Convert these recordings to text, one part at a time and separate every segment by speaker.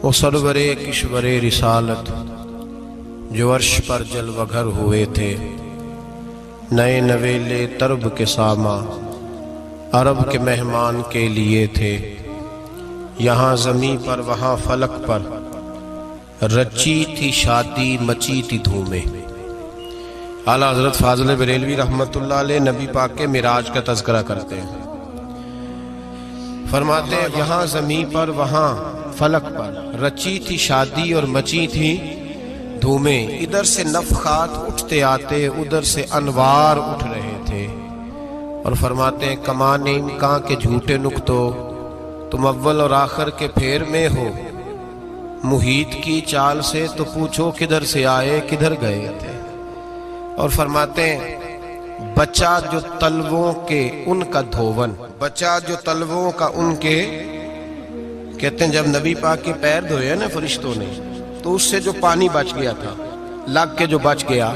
Speaker 1: وہ سرورِ کشورِ رسالت جو عرش پر جلوہ گر ہوئے تھے، نئے نویلے طرب کے ساماں عرب کے مہمان کے لیے تھے۔ یہاں زمیں پر وہاں فلک پر رچی تھی شادی، مچی تھی دھومیں۔ اعلیٰ حضرت فاضل بریلوی رحمۃ اللہ علیہ نبی پاک کے معراج کا تذکرہ کرتے ہیں، فرماتے ہیں یہاں زمیں پر وہاں فلک پر رچی تھی شادی اور مچی تھی دھومیں۔ ادھر سے نفخات اٹھتے آتے، ادھر سے انوار اٹھ رہے تھے۔ اور فرماتے ہیں کمان امکان کے جھوٹے نکتو، تم اول اور آخر کے پھیر میں ہو۔ محیط کی چال سے تو پوچھو کدھر سے آئے کدھر گئے تھے۔ اور فرماتے ہیں بچہ جو تلووں کے ان کا دھوون، بچہ جو تلووں کا ان کے، کہتے ہیں جب نبی پاک کے پیر دھوئے نا فرشتوں نے تو اس سے جو پانی بچ گیا تھا، لگ کے جو بچ گیا،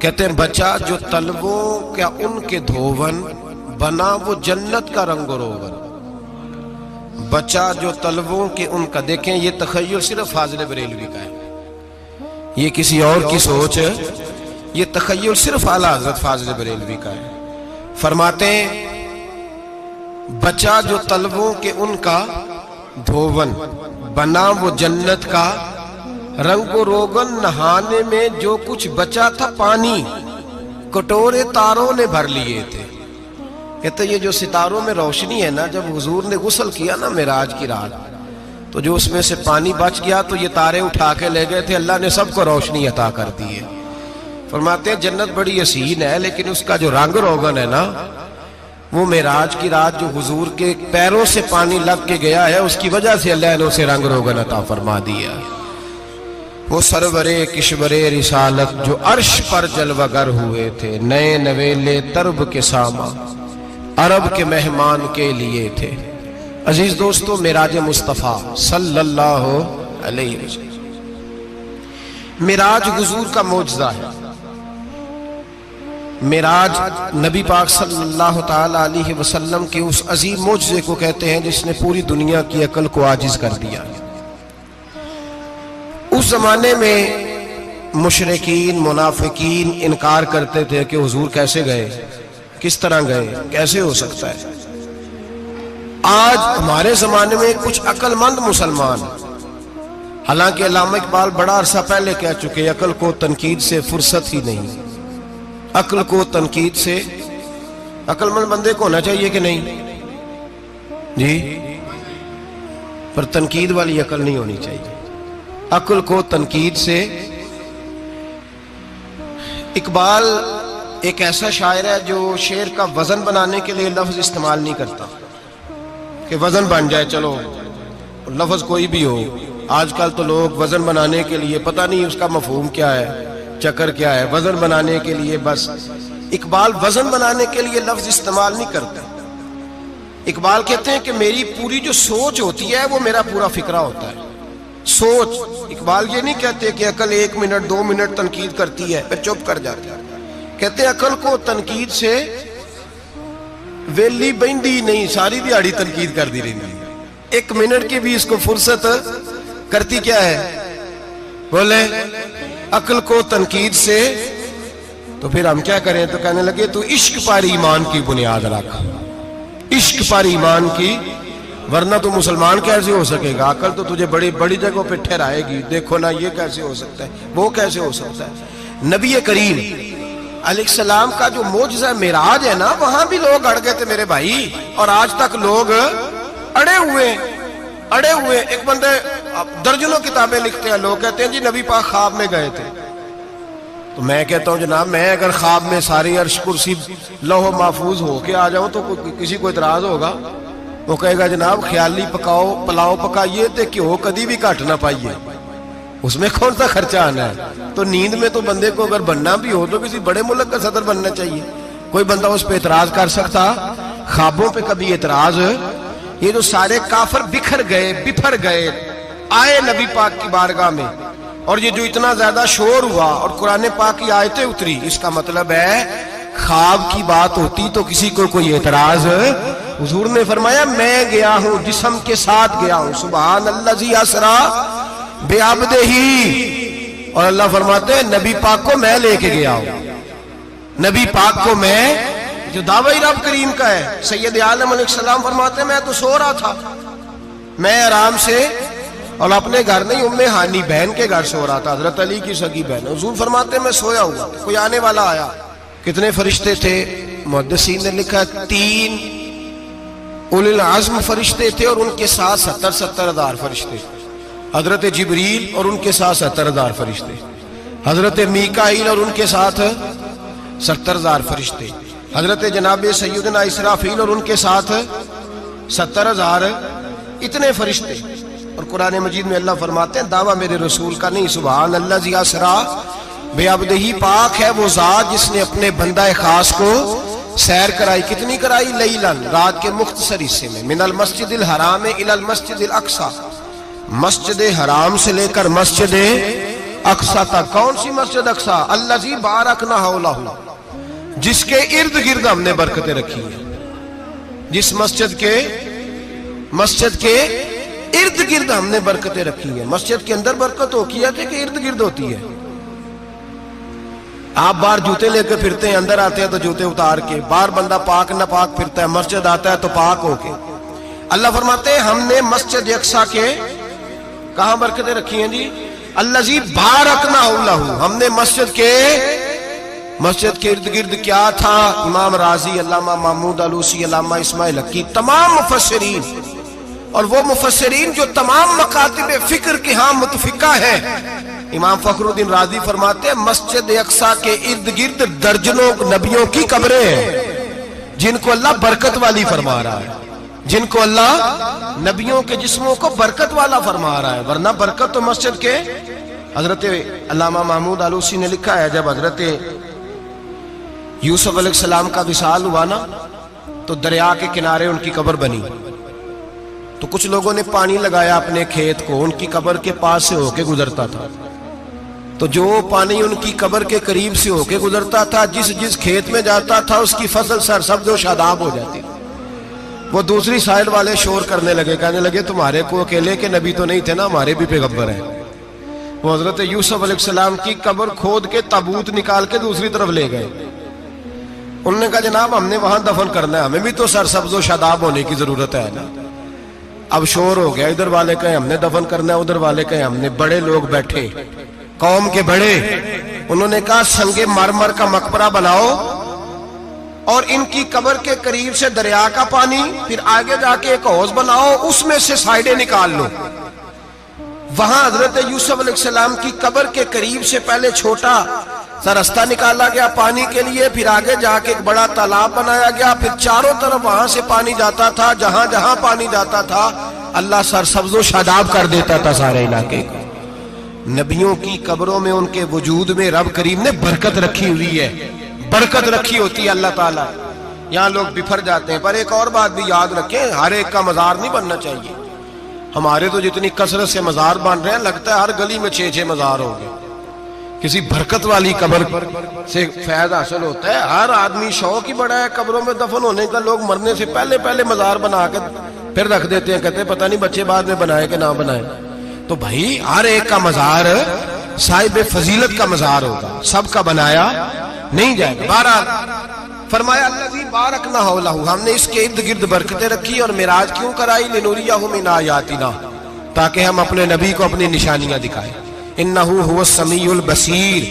Speaker 1: کہتے ہیں بچہ جو تلووں کا ان کے دھوون بنا وہ جنت کا رنگ و روغن۔ بچہ جو تلووں کے ان کا، دیکھیں یہ تخیل صرف فاضل بریلوی کا ہے، یہ کسی اور کی سوچ ہے، یہ تخیل صرف اعلیٰ حضرت فاضل بریلوی کا ہے۔ فرماتے ہیں بچہ جو تلووں کے ان کا دھوون بنا وہ جنت کا رنگ و روغن، نہانے میں جو کچھ بچا تھا پانی کٹورے تاروں نے بھر لیے تھے۔ کہتے یہ جو ستاروں میں روشنی ہے نا، جب حضور نے غسل کیا نا معراج کی رات، تو جو اس میں سے پانی بچ گیا تو یہ تارے اٹھا کے لے گئے تھے، اللہ نے سب کو روشنی عطا کر دی ہے۔ فرماتے ہیں جنت بڑی حسین ہے، لیکن اس کا جو رنگ روغن ہے نا، وہ معراج کی رات جو حضور کے پیروں سے پانی لگ کے گیا ہے، اس کی وجہ سے اللہ نے اسے رنگ روغن عطا فرما دیا۔ وہ سرورِ کشورِ رسالت جو عرش پر جلوہ گر ہوئے تھے، نئے نویلے طرب کے ساماں عرب کے مہمان کے لیے تھے۔ عزیز دوستو، معراج مصطفیٰ صلی اللہ علیہ وسلم، معراج حضور کا معجزہ ہے۔ معراج نبی پاک صلی اللہ تعالی علیہ وسلم کے اس عظیم معجزے کو کہتے ہیں جس نے پوری دنیا کی عقل کو عاجز کر دیا۔ اس زمانے میں مشرکین منافقین انکار کرتے تھے کہ حضور کیسے گئے، کس طرح گئے، کیسے ہو سکتا ہے۔ آج ہمارے زمانے میں کچھ عقل مند مسلمان، حالانکہ علامہ اقبال بڑا عرصہ پہلے کہہ چکے عقل کو تنقید سے فرصت ہی نہیں۔ عقل کو تنقید سے، عقل مند بندے کو ہونا چاہیے کہ نہیں جی، پر تنقید والی عقل نہیں ہونی چاہیے۔ عقل کو تنقید سے، اقبال ایک ایسا شاعر ہے جو شعر کا وزن بنانے کے لیے لفظ استعمال نہیں کرتا کہ وزن بن جائے، چلو لفظ کوئی بھی ہو۔ آج کل تو لوگ وزن بنانے کے لیے پتہ نہیں اس کا مفہوم کیا ہے، چکر کیا ہے، وزن بنانے کے لیے بس۔ اقبال وزن بنانے کے لیے لفظ استعمال نہیں کرتا۔ اقبال کہتے ہیں کہ میری پوری جو سوچ ہوتی ہے وہ میرا پورا فکرہ ہوتا ہے۔ سوچ، اقبال یہ نہیں کہتے کہ عقل 1 منٹ 2 منٹ تنقید کرتی ہے پھر چپ کر جاتی ہے۔ کہتے ہیں عقل کو تنقید سے ویلی بہندی نہیں، ساری دیہاڑی تنقید کر دی رہی، 1 منٹ کی بھی اس کو فرصت کرتی کیا ہے، بولے عقل کو تنقید سے۔ تو پھر ہم کیا کریں، تو کہنے لگے تو عشق پر ایمان کی بنیاد رکھ، عشق پر ایمان کی، ورنہ تو مسلمان کیسے ہو سکے گا، عقل تو تجھے بڑی بڑی جگہوں پہ ٹھہرائے گی، دیکھو نا یہ کیسے ہو سکتا ہے، وہ کیسے ہو سکتا ہے۔ نبی کریم علیہ السلام کا جو معجزہ معراج ہے نا، وہاں بھی لوگ اڑ گئے تھے میرے بھائی، اور آج تک لوگ اڑے ہوئے۔ ایک بندے درجنوں کتابیں لکھتے ہیں، لوگ کہتے ہیں جی نبی پاک خواب میں گئے تھے۔ تو میں کہتا ہوں جناب، میں اگر خواب میں ساری عرش کرسی لوح محفوظ ہو کے آ جاؤں تو کسی کو اعتراض ہوگا؟ وہ کہے گا جناب خیالی پلاؤ پکائیے تے کیوں کدی بھی گھٹ نہ پائیے، اس میں کون سا خرچہ آنا ہے۔ تو نیند میں تو بندے کو اگر بننا بھی ہو تو کسی بڑے ملک کا صدر بننا چاہیے، کوئی بندہ اس پہ اعتراض کر سکتا؟ خوابوں پہ کبھی اعتراض؟ یہ جو سارے کافر بکھر گئے آئے نبی پاک کی بارگاہ میں، اور یہ جو اتنا زیادہ شور ہوا اور قرآن پاک کی آیتیں اتری، اس کا مطلب ہے خواب کی بات ہوتی تو کسی کو کوئی اعتراض حضور نے فرمایا میں گیا ہوں، جسم کے ساتھ گیا ہوں، سبحان الذی اسرا بعبدہ، اور اللہ فرماتے ہیں نبی پاک کو میں لے کے گیا ہوں، نبی پاک کو میں، جو دعوی رب کریم کا ہے۔ سید عالم علیہ السلام فرماتے ہیں میں تو سو رہا تھا، میں آرام سے، اور اپنے گھر نہیں، ام ہانی بہن کے گھر سو رہا تھا، حضرت علی کی سگی بہن۔ حضور فرماتے ہیں میں سویا ہوا، کوئی آنے والا آیا۔ کتنے فرشتے تھے؟ محدثین نے لکھا 3 اولی العزم فرشتے تھے، اور ان کے ساتھ 70 ہزار فرشتے، حضرت جبریل اور ان کے ساتھ 70 ہزار فرشتے، حضرت میکائیل اور ان کے ساتھ 70 ہزار فرشتے، حضرت جناب سیدنا اسرافیل اور ان کے ساتھ 70 ہزار، اتنے فرشتے۔ اور قرآن مجید میں اللہ فرماتے ہیں دعویٰ میرے رسول کا نہیں، سبحان الذی اسرا بعبدہ، پاک ہے وہ ذات جس نے اپنے بندہ خاص کو سیر کرائی۔ کتنی کرائی؟ لیلاً، رات کے مختصر حصے میں، من المسجد الحرام الی المسجد الاقصی، مسجد حرام سے لے کر مسجد اقصی تک۔ کون سی مسجد اقصی؟ الذی بارکنا حولہ، جس کے ارد گرد ہم نے برکتیں رکھی ہیں، جس مسجد کے ارد گرد ہم نے برکتیں رکھی ہیں۔ مسجد کے اندر برکت ہوتی ہے کہ ارد گرد ہوتی ہے؟ آپ باہر جوتے لے کے پھرتے ہیں، اندر آتے ہیں تو جوتے اتار کے، باہر بندہ پاک نہ پاک پھرتا ہے، مسجد آتا ہے تو پاک ہو کے۔ اللہ فرماتے ہیں ہم نے مسجد اقصی کے کہاں برکتیں رکھی ہیں جی؟ الذی بارکنا حولہ، ہم نے مسجد کے ارد گرد کیا تھا؟ امام رازی، علامہ محمود علوسی، علامہ اسماعیل حقی، تمام مفسرین، اور وہ مفسرین جو تمام مکاتب فکر کے ہاں متفقہ ہیں۔ امام فخر الدین رازی فرماتے ہیں مسجد اقصی کے ارد گرد درجنوں نبیوں کی قبریں ہیں، جن کو اللہ برکت والی فرما رہا ہے، جن کو اللہ نبیوں کے جسموں کو برکت والا فرما رہا ہے، ورنہ برکت تو مسجد کے۔ حضرت علامہ محمود علوسی نے لکھا ہے جب حضرت یوسف علیہ السلام کا وصال ہوا نا، تو دریا کے کنارے ان کی قبر بنی، تو کچھ لوگوں نے پانی لگایا اپنے کھیت کو، ان کی قبر کے پاس سے ہو کے گزرتا تھا، تو جو پانی ان کی قبر کے قریب سے ہو کے گزرتا تھا، جس کھیت میں جاتا تھا اس کی فصل سرسبز و شاداب ہو جاتی۔ وہ دوسری سائڈ والے شور کرنے لگے، کہنے لگے تمہارے کو اکیلے کے نبی تو نہیں تھے نا، ہمارے بھی پیغمبر ہیں۔ وہ حضرت یوسف علیہ السلام کی قبر کھود کے تابوت نکال کے دوسری طرف لے گئے۔ انہوں نے کہا جناب ہم نے وہاں دفن کرنا ہے، ہمیں بھی تو سرسبز و شاداب ہونے کی ضرورت ہے نا۔ اب شور ہو گیا، ادھر والے کہیں ہم نے دفن کرنا ہے، ادھر والے کہیں ہم نے۔ بڑے لوگ بیٹھے، قوم کے بڑے، انہوں نے کہا سنگ مرمر کا مقبرہ بناؤ، اور ان کی قبر کے قریب سے دریا کا پانی، پھر آگے جا کے ایک حوض بناؤ، اس میں سے سائیڈیں نکال لو۔ وہاں حضرت یوسف علیہ السلام کی قبر کے قریب سے پہلے چھوٹا سا رستہ نکالا گیا پانی کے لیے، پھر آگے جا کے ایک بڑا تالاب بنایا گیا، پھر چاروں طرف وہاں سے پانی جاتا تھا، جہاں جہاں پانی جاتا تھا اللہ سرسبز و شاداب کر دیتا تھا سارے علاقے کو۔ نبیوں کی قبروں میں، ان کے وجود میں رب کریم نے برکت رکھی ہوئی ہے، برکت رکھی ہوتی ہے اللہ تعالیٰ۔ یہاں لوگ بفر جاتے ہیں، پر ایک اور بات بھی یاد رکھیں، ہر ایک کا مزار نہیں بننا چاہیے۔ ہمارے تو جتنی کثرت سے مزار بن رہے ہیں، لگتا ہے ہر گلی میں 6 مزار ہوں گے۔ کسی برکت والی قبر سے فیض حاصل ہوتا ہے۔ ہر آدمی شوق ہی بڑا ہے قبروں میں دفن ہونے کا، لوگ مرنے سے پہلے مزار بنا کے پھر رکھ دیتے ہیں، کہتے ہیں پتہ نہیں بچے بعد میں بنائے کہ نہ بنائے۔ تو بھائی ہر ایک کا مزار صاحب فضیلت کا مزار ہوگا، سب کا بنایا نہیں جائے گا۔ بہرحال فرمایا الذی بارکنا حولہ، ہم نے اس کے ارد گرد برکتیں رکھی، اور معراج کیوں کرائی؟ لنوریہ من آیاتنا، تاکہ ہم اپنے نبی کو اپنی نشانیاں دکھائیں۔ انہ هو السمیع البصیر،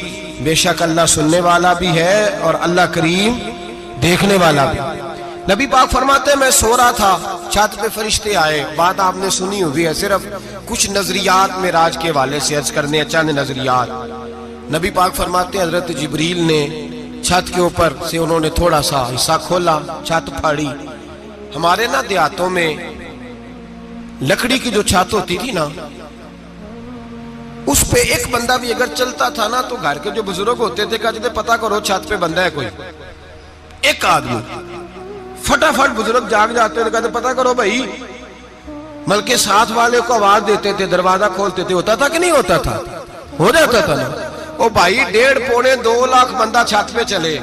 Speaker 1: بے شک اللہ سننے والا بھی ہے اور اللہ کریم دیکھنے والا بھی۔ نبی پاک فرماتے ہیں میں سو رہا تھا، چھت پہ فرشتے آئے، بات آپ نے سنی ہوئی ہے، صرف کچھ نظریات معراج کے حوالے سے عرض کرنے ہیں، چند نظریات۔ نبی پاک فرماتے ہیں حضرت جبریل نے چھت کے اوپر سے انہوں نے تھوڑا سا حصہ کھولا، چھت پھاڑی۔ ہمارے نا دیہاتوں میں لکڑی کی جو چھت ہوتی تھی نا، اس پہ ایک بندہ بھی اگر چلتا تھا نا، تو گھر کے جو بزرگ ہوتے تھے کہتے تھے پتہ کرو چھت پہ بندہ ہے کوئی۔ ایک آدمی فٹافٹ بزرگ جاگ جاتے تھے، کہتے پتہ کرو بھائی، بلکہ ساتھ والے کو آواز دیتے تھے، دروازہ کھولتے تھے۔ ہوتا تھا کہ نہیں ہوتا تھا؟ ہو جاتا تھا نا۔ او بھائی 1.5-2 لاکھ بندہ چھت پہ چلے،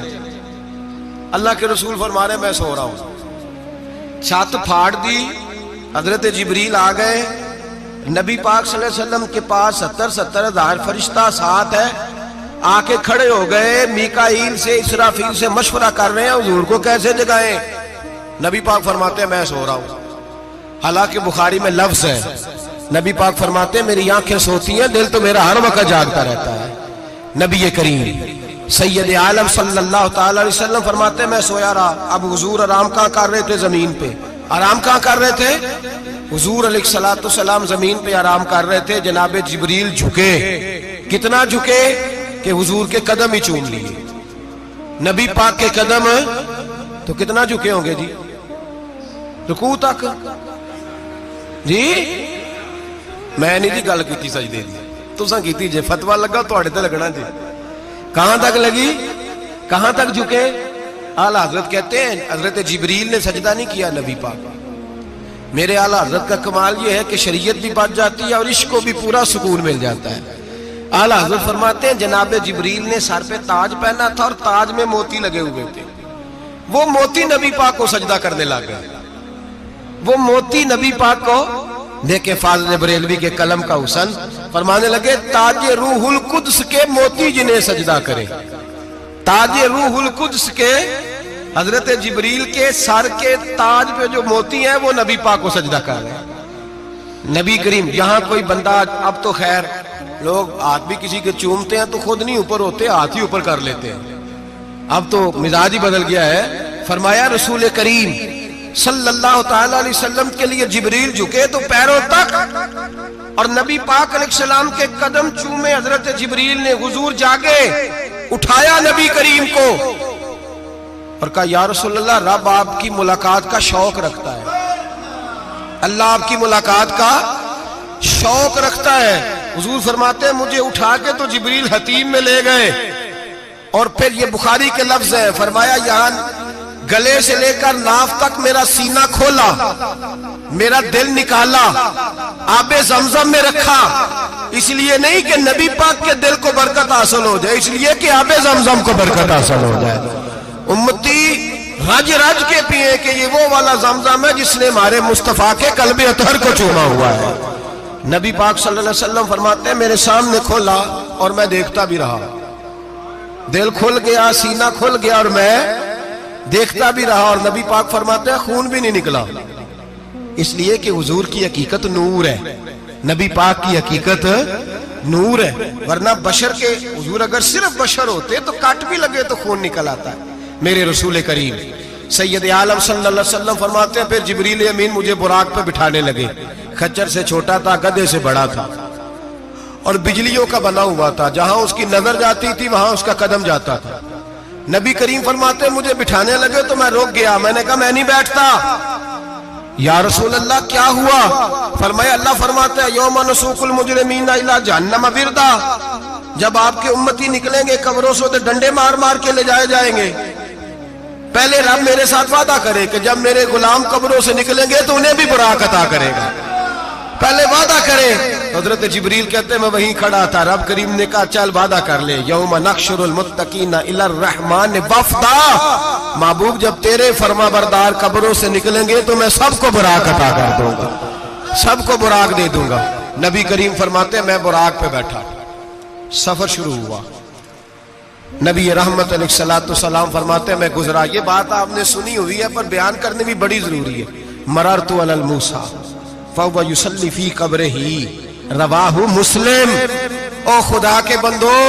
Speaker 1: اللہ کے رسول فرما رہے میں سو رہا ہوں، چھت پھاڑ دی، حضرت جبریل آ گئے، نبی پاک صلی اللہ علیہ وسلم کے پاس 70 ہزار فرشتہ ساتھ ہے، آ کے کھڑے ہو گئے، میکائیل سے اسرافیل سے مشورہ کر رہے ہیں حضور کو کیسے جگائیں۔ نبی پاک فرماتے ہیں میں سو رہا ہوں، حالانکہ بخاری میں لفظ ہے، نبی پاک فرماتے ہیں میری آنکھیں سوتی ہیں، دل تو میرا ہر وقت جاگتا رہتا ہے۔ نبی کریم سید عالم صلی اللہ تعالی علیہ وسلم فرماتے ہیں میں سویا رہا۔ اب حضور آرام کہاں کر رہے تھے؟ زمین پہ۔ آرام کہاں کر رہے تھے؟ حضور علیہ السلام زمین پہ آرام کر رہے تھے، جناب جبریل جھکے، کتنا جھکے کہ حضور کے قدم ہی چوم لیے۔ نبی پاک کے قدم تو کتنا جھکے ہوں گے جی؟ رکوع تک جی؟ میں نہیں جی گل کیتی سجدے دی، تساں کیتی جے، فتویٰ لگا تواڈے تے لگنا جی۔ کہاں تک لگی؟ کہاں تک جھکے؟ اعلیٰ حضرت کہتے ہیں حضرت جبریل نے سجدہ نہیں کیا نبی پاک۔ میرے اعلیٰ حضرت کا کمال یہ ہے کہ شریعت بھی بچ جاتی ہے اور عشق کو بھی پورا سکون مل جاتا ہے۔ اعلیٰ حضرت فرماتے ہیں جناب جبریل نے سر پہ تاج پہنا تھا اور تاج میں موتی لگے ہوئے تھے، وہ موتی نبی پاک کو سجدہ کرنے لگ گئے، وہ موتی نبی پاک کو دیکھیں۔ فاضل بریلوی کے قلم کا حسن فرمانے لگے تاج روح القدس کے موتی جنہیں سجدہ کرے، تاج روح القدس کے حضرت جبریل کے سر کے تاج پہ جو موتی ہیں وہ نبی پاک کو سجدہ کر رہے ہیں۔ نبی کریم یہاں کوئی بندہ، اب تو خیر لوگ ہاتھ بھی کسی کے چومتے ہیں تو خود نہیں اوپر ہوتے، ہاتھ ہی اوپر کر لیتے ہیں، اب تو مزاج ہی بدل گیا ہے۔ فرمایا رسول کریم صلی اللہ تعالی علیہ وسلم کے لیے جبریل جھکے تو پیروں تک، اور نبی پاک علیہ السلام کے قدم چومے حضرت جبریل نے۔ حضور جاگے، اٹھایا نبی کریم کو اور کہا یا رسول اللہ رب آپ کی ملاقات کا شوق رکھتا ہے، اللہ آپ کی ملاقات کا شوق رکھتا ہے۔ حضور فرماتے ہیں مجھے اٹھا کے تو جبریل حتیم میں لے گئے، اور پھر یہ بخاری کے لفظ ہے، فرمایا یہاں گلے سے لے کر ناف تک میرا سینہ کھولا، میرا دل نکالا، آب زمزم میں رکھا، اس لیے نہیں کہ نبی پاک کے دل کو برکت حاصل ہو جائے، اس لیے کہ آب زمزم کو برکت حاصل ہو جائے۔ امتی رج رج کے پیئے کہ یہ وہ والا زمزم ہے جس نے ہمارے مصطفیٰ کے قلب اطہر کو چوما ہوا ہے۔ نبی پاک صلی اللہ علیہ وسلم فرماتے ہیں میرے سامنے کھولا اور میں دیکھتا بھی رہا، دل کھل گیا، سینہ کھل گیا اور میں دیکھتا بھی رہا، اور نبی پاک فرماتے ہیں خون بھی نہیں نکلا، اس لیے کہ حضور کی حقیقت نور ہے، نبی پاک کی حقیقت نور ہے، ورنہ بشر کے حضور اگر صرف بشر ہوتے تو کٹ بھی لگے تو خون نکل آتا ہے۔ میرے رسول کریم سید عالم صلی اللہ علیہ وسلم فرماتے ہیں پھر جبریل امین مجھے براق پہ بٹھانے لگے، خچر سے چھوٹا تھا، گدھے سے بڑا تھا، اور بجلیوں کا بنا ہوا تھا، جہاں اس کی نظر جاتی تھی وہاں اس کا قدم جاتا تھا۔ نبی کریم فرماتے ہیں مجھے بٹھانے لگے تو میں رک گیا، میں نے کہا میں نہیں بیٹھتا۔ یا رسول اللہ کیا ہوا؟ فرمایا اللہ فرماتے ہیں یوم نسوق المجرمین الی جہنم وردا، جب آپ کے امتی نکلیں گے قبروں سے تو ڈنڈے مار مار کے لے جائے جائیں گے۔ پہلے رب میرے ساتھ وعدہ کرے کہ جب میرے غلام قبروں سے نکلیں گے تو انہیں بھی براق عطا کرے گا، پہلے وعدہ کرے۔ حضرت جبریل کہتے ہیں میں وہیں کھڑا تھا، رب کریم نے کہا چل وعدہ کر لے، یوم نحشر المتقین الی الرحمن وفدا، محبوب جب تیرے فرما بردار قبروں سے نکلیں گے تو میں سب کو براق عطا کر دوں گا، سب کو براق دے دوں گا۔ نبی کریم فرماتے ہیں میں براق پہ بیٹھا، سفر شروع ہوا، نبی رحمت علیہ السلام فرماتے ہیں میں گزرا۔ یہ بات آپ نے سنی ہوئی ہے پر بیان کرنے بھی بڑی ضروری ہے۔ مررت علی الموسیٰ فَهُوَ يُصَلِّ فِي قَبْرِهِ رواہ مسلم۔ او خدا کے بندو،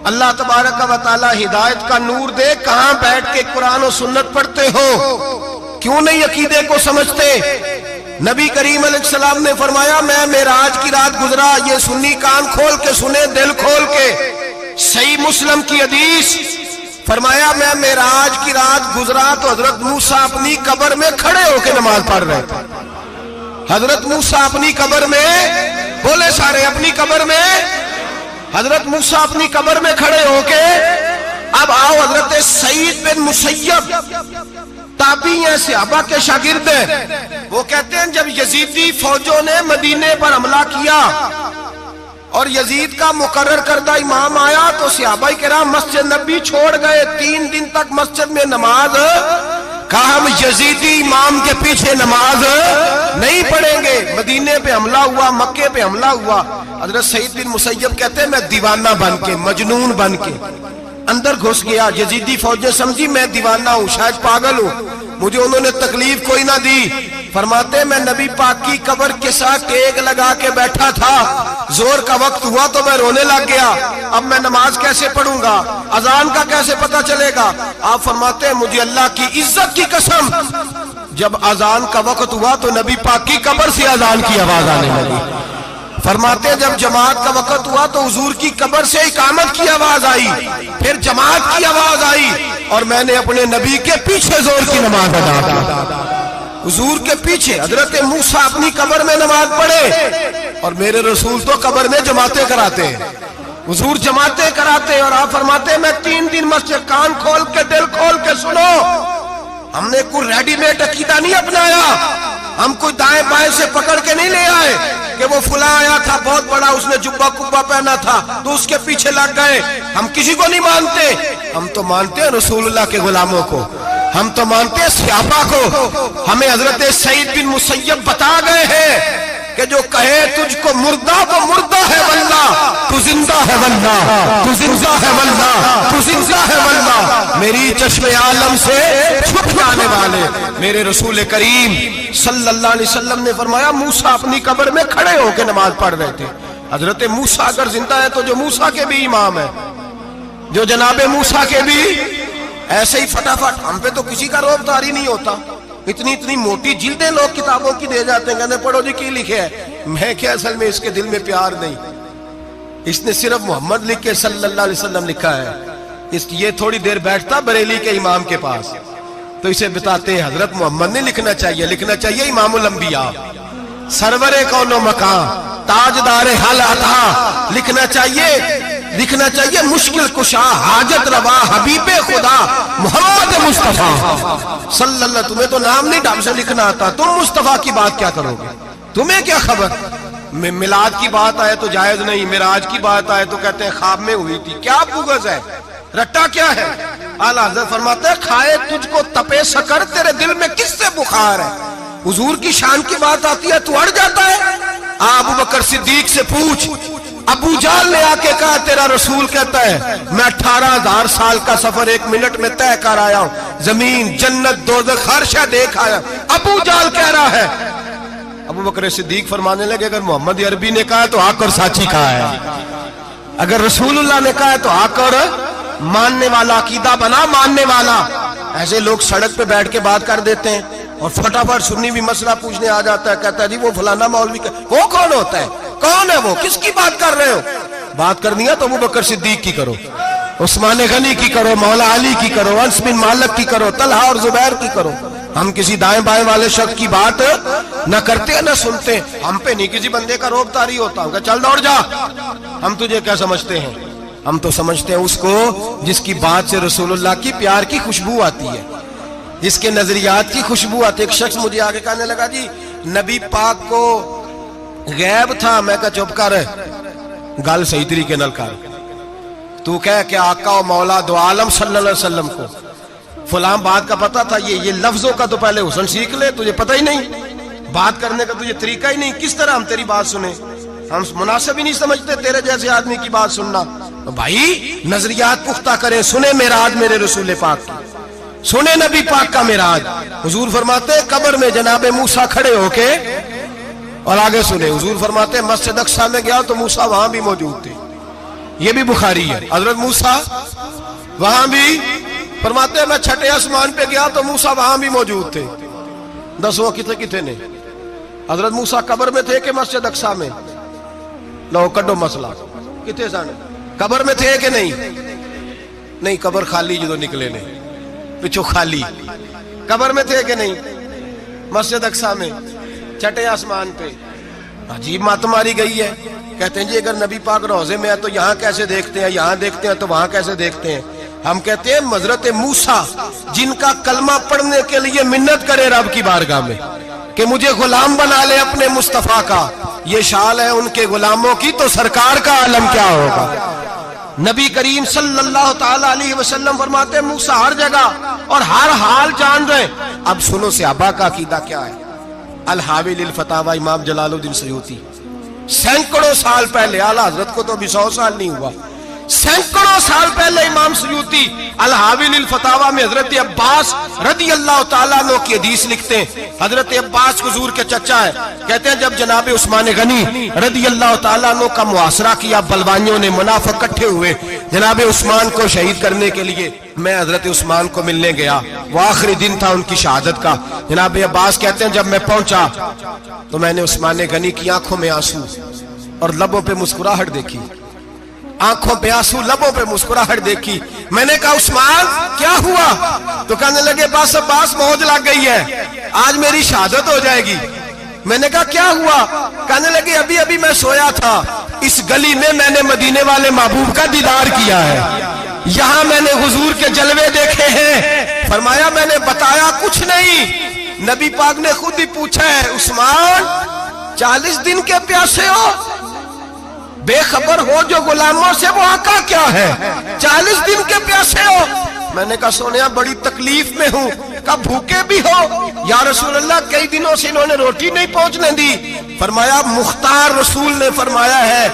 Speaker 1: اللہ تبارک و تعالی ہدایت کا نور دے، کہاں بیٹھ کے قرآن و سنت پڑھتے ہو؟ کیوں نہیں عقیدے کو سمجھتے؟ نبی کریم علیہ السلام نے فرمایا میں معراج کی رات گزرا، یہ سنی کان کھول کے سنے، دل کھول کے، صحیح مسلم کی حدیث، فرمایا میں معراج کی رات گزرا تو حضرت موسیٰ اپنی قبر میں کھڑے ہو کے نماز پڑھ رہے تھے۔ حضرت موسیٰ اپنی قبر میں، بولے سارے اپنی قبر میں، حضرت موسیٰ اپنی قبر میں کھڑے ہو کے، اب آؤ حضرت سعید بن مسیب تابعی ہیں، صحابہ کے شاگرد ہیں، وہ کہتے ہیں جب یزیدی فوجوں نے مدینے پر حملہ کیا اور یزید کا مقرر کردہ امام آیا تو صحابہ کرام مسجد نبی چھوڑ گئے، 3 دن تک مسجد میں نماز کہا ہم یزیدی امام کے پیچھے نماز نہیں پڑھیں گے۔ مدینے پہ حملہ ہوا، مکے پہ حملہ ہوا، حضرت سعید بن مسیب کہتے ہیں میں دیوانہ بن کے، مجنون بن کے اندر گھس گیا۔ یزیدی فوجیں سمجھی میں دیوانہ ہوں، شاید پاگل ہوں، مجھے انہوں نے تکلیف کوئی نہ دی۔ فرماتے میں نبی پاک کی قبر کے ساتھ ٹیک لگا کے بیٹھا تھا، زور کا وقت ہوا تو میں رونے لگ گیا، اب میں نماز کیسے پڑھوں گا، اذان کا کیسے پتہ چلے گا۔ آپ فرماتے ہیں مجھے اللہ کی عزت کی قسم جب اذان کا وقت ہوا تو نبی پاک کی قبر سے اذان کی آواز آنے لگی۔ فرماتے جب جماعت کا وقت ہوا تو حضور کی قبر سے اقامت کی آواز آئی، پھر جماعت کی آواز آئی، اور میں نے اپنے نبی کے پیچھے زور کی نماز ادا کی۔ حضور کے پیچھے حضرت موسیٰ اپنی قبر میں نماز پڑھے، اور میرے رسول تو قبر میں جماعتیں کراتے ہیں، حضور جماعتیں کراتے ہیں۔ اور آپ فرماتے ہیں میں 3 دن مسجد، کان کھول کے دل کھول کے سنو، ہم نے کوئی ریڈی میڈ عقیدہ نہیں اپنایا، ہم کوئی دائیں بائیں سے پکڑ کے نہیں لے آئے کہ وہ فلاں آیا تھا بہت بڑا، اس نے جبہ کبہ پہنا تھا تو اس کے پیچھے لگ گئے۔ ہم کسی کو نہیں مانتے، ہم تو مانتے ہیں رسول اللہ کے غلاموں کو، ہم تو مانتے ہیں صحابہ کو۔ ہمیں حضرت سعید بن مسیب بتا گئے ہیں کہ جو کہے تجھ کو مردہ وہ مردہ ہے واللہ، تو زندہ ہے واللہ، تو زندہ ہے واللہ، تو زندہ ہے واللہ، میری چشم عالم سے چھپ جانے والے میرے رسول کریم صلی اللہ علیہ وسلم نے فرمایا موسیٰ اپنی قبر میں کھڑے ہو کے نماز پڑھ رہے تھے۔ حضرت موسیٰ اگر زندہ ہے تو جو موسیٰ کے بھی امام ہے، جو جناب موسیٰ کے بھی ایسے ہی فٹافٹ، ہم پہ تو کسی کا روب داری نہیں ہوتا، اتنی موٹی جلدیں لوگ کتابوں کی دے جاتے ہیں، کہتے ہیں پڑھو جی کی لکھے ہے، میں کیا اصل میں اس کے دل میں پیار نہیں، اس نے صرف محمد لکھ کے صلی اللہ علیہ وسلم لکھا ہے، یہ تھوڑی دیر بیٹھتا بریلی کے امام کے پاس تو اسے بتاتے ہیں حضرت محمد نے لکھنا چاہیے امام الانبیاء، سرور کون و مکان، تاجدار حل عطا، لکھنا چاہیے مشکل کشا، حاجت روا، حبیب خدا محمد مصطفیٰ صلی اللہ۔ تمہیں تو نام نہیں ڈھنگ سے لکھنا آتا، تم مصطفیٰ کی بات کیا کرو گے، تمہیں کیا خبر، میلاد کی بات آئے تو جائز نہیں، معراج کی بات آئے تو کہتے ہیں خواب میں ہوئی تھی، کیا بغض ہے، رٹا کیا ہے۔ اعلیٰ حضرت فرماتے ہیں کھائے تجھ کو تپے سکر، تیرے دل میں کس سے بخار ہے، حضور کی شان کی بات آتی ہے تو اڑ جاتا ہے۔ ابو بکر صدیق سے پوچھ، ابو جہل نے آ کے کہا تیرا رسول کہتا ہے میں 18,000 سال کا سفر 1 منٹ میں طے کر آیا ہوں، زمین جنت دوزخ ہر شے دیکھ آیا، ابو جہل کہہ رہا ہے۔ ابو بکر صدیق فرمانے لگے اگر محمد عربی نے کہا تو آ کر ساتھی کہا ہے، اگر رسول اللہ نے کہا ہے تو آ کر ماننے والا، عقیدہ بنا ماننے والا۔ ایسے لوگ سڑک پہ بیٹھ کے بات کر دیتے ہیں اور فٹافٹ سنی بھی مسئلہ پوچھنے آ جاتا ہے، کہتا ہے جی وہ فلانا مولوی وہ کون ہوتا ہے، کون ہے وہ، کس کی بات کر رہے ہو، بات کرنی ہے تو ابو بکر صدیق کی کرو، عثمان غنی کی کرو، مولا علی کی کرو، انس بن مالک کی کرو، طلحہ اور زبیر کی کرو۔ ہم کسی دائیں بائیں والے شخص کی بات نہ کرتے نہ سنتے، ہم پہ نہیں کسی بندے کا روب طاری ہوتا، ہم کہ چل دوڑ جا، ہم تجھے کیا سمجھتے ہیں، ہم تو سمجھتے ہیں اس کو جس کی بات سے رسول اللہ کی پیار کی خوشبو آتی ہے، جس کے نظریات کی خوشبو آتی ہے۔ ایک شخص مجھے آگے کہنے لگا جی نبی پاک کو غیب تھا، میں کہا چپ کر، گل صحیح طریقے نال کر، تو کہہ کہ آقا و مولا دو عالم صلی اللہ علیہ وسلم کو فلاں بات کا پتہ تھا، یہ لفظوں کا تو پہلے حسن سیکھ لے، تجھے پتہ ہی نہیں، بات کرنے کا تجھے طریقہ ہی نہیں، کس طرح ہم تیری بات سنیں، ہم مناسب ہی نہیں سمجھتے تیرے جیسے آدمی کی بات سننا۔ بھائی نظریات پختہ کریں، سنیں معراج میرے رسول پاک کی، سنیں نبی پاک کا معراج۔ حضور فرماتے قبر میں جناب موسیٰ کھڑے ہو کے، اور آگے سنیں حضور فرماتے مسجد اقصیٰ میں گیا تو موسیٰ وہاں بھی موجود تھے، یہ بھی بخاری ہے، حضرت موسیٰ وہاں بھی، فرماتے ہیں میں 6 آسمان پہ گیا تو موسیٰ وہاں بھی موجود تھے۔ 10 کتنے نے، حضرت موسیٰ قبر میں تھے کہ مسجد اقصیٰ میں، لو کڈو مسئلہ، کتنے سانے قبر میں تھے کہ نہیں، قبر خالی جو نکلے نے پچھو خالی، قبر میں تھے کہ نہیں، مسجد اقصیٰ میں 6 آسمان پہ۔ عجیب مات ماری گئی ہے، کہتے ہیں جی اگر نبی پاک روضے میں ہے تو یہاں کیسے دیکھتے ہیں، یہاں دیکھتے ہیں تو وہاں کیسے دیکھتے ہیں۔ ہم کہتے ہیں حضرت موسیٰ جن کا کلمہ پڑھنے کے لیے منت کرے رب کی بارگاہ میں کہ مجھے غلام بنا لے اپنے مصطفیٰ کا، یہ شال ہے ان کے غلاموں کی، تو سرکار کا عالم کیا ہوگا۔ نبی کریم صلی اللہ تعالی علیہ وسلم فرماتے ہیں موسیٰ ہر جگہ اور ہر حال جان رہے ہیں۔ اب سنو صحابہ کا عقیدہ کیا ہے۔ الحاوی للفتاوی امام جلال الدین سیوطی سینکڑوں سال پہلے، اعلیٰ حضرت کو تو ابھی 100 سال نہیں ہوا، سینکڑوں سال پہلے امام سیوطی الحاوی للفتاوی میں حضرت عباس رضی اللہ تعالیٰ عنہ کی حدیث لکھتے ہیں۔ حضرت عباس حضور کے چچا ہے، کہتے ہیں جب جناب عثمان غنی رضی اللہ تعالیٰ عنہ کا محاصرہ کیا، بلوانیوں نے منافق اکٹھے ہوئے جناب عثمان کو شہید کرنے کے لیے، میں حضرت عثمان کو ملنے گیا، وہ آخری دن تھا ان کی شہادت کا۔ جناب عباس کہتے ہیں جب میں پہنچا تو میں نے عثمان غنی کی آنکھوں میں آنسو اور لبوں پہ مسکراہٹ دیکھی، آنکھوں پہ آنسو لبوں پہ مسکراہٹ دیکھی۔ میں نے کہا عثمان کیا ہوا؟ تو کہنے لگے بس عباس موج لگ گئی ہے، آج میری شہادت ہو جائے گی۔ میں نے کہا کیا ہوا؟ کہنے لگے ابھی ابھی میں سویا تھا، اس گلی میں میں نے مدینے والے محبوب کا دیدار کیا ہے، یہاں میں نے حضور کے جلوے دیکھے ہیں۔ فرمایا میں نے بتایا کچھ نہیں، نبی پاک نے خود ہی پوچھا ہے عثمان 40 دن کے پیاسے ہو؟ بے خبر ہو جو غلاموں سے وہاں کا کیا ہے، 40 دن کے پیاسے ہو؟ میں نے کہا سونیا بڑی تکلیف میں ہوں۔ کہا بھوکے بھی ہو؟ یا رسول اللہ کئی دنوں سے انہوں نے روٹی نہیں پہنچنے دی۔ فرمایا مختار رسول نے فرمایا ہے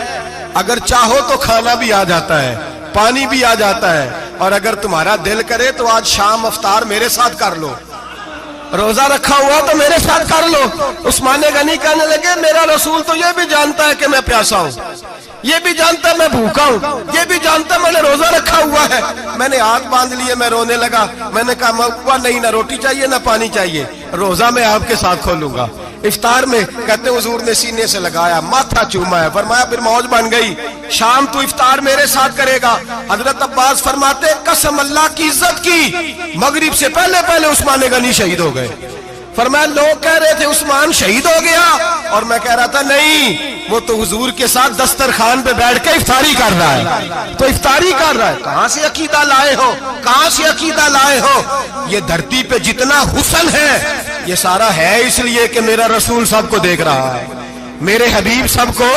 Speaker 1: اگر چاہو تو کھانا بھی آ جاتا ہے، پانی بھی آ جاتا ہے، اور اگر تمہارا دل کرے تو آج شام افطار میرے ساتھ کر لو، روزہ رکھا ہوا تو میرے ساتھ کر لو۔ عثمان غنی کہنے لگے میرا رسول تو یہ بھی جانتا ہے کہ میں پیاسا ہوں، یہ بھی جانتا ہے میں بھوکا ہوں، یہ بھی جانتا ہے میں نے روزہ رکھا ہوا ہے۔ میں نے ہاتھ باندھ لیے، میں رونے لگا۔ میں نے کہا نہیں، نہ روٹی چاہیے نہ پانی چاہیے، روزہ میں آپ کے ساتھ کھولوں گا۔ افطار میں کہتے حضور نے سینے سے لگایا، ماتھا چوما ہے، فرمایا پھر موج بن گئی، شام تو افطار میرے ساتھ کرے گا۔ حضرت عباس فرماتے قسم اللہ کی عزت کی، مغرب سے پہلے پہلے عثمان غنی شہید ہو گئے۔ فرمایا لوگ کہہ رہے تھے عثمان شہید ہو گیا، اور میں کہہ رہا تھا نہیں، وہ تو حضور کے ساتھ دسترخوان پہ بیٹھ کے افطاری کر رہا ہے، تو افطاری کر رہا ہے۔ کہاں سے عقیدہ لائے ہو، کہاں سے عقیدہ لائے ہو؟ یہ دھرتی پہ جتنا حسن ہے یہ سارا ہے اس لیے کہ میرا رسول سب کو دیکھ رہا ہے، میرے حبیب سب کو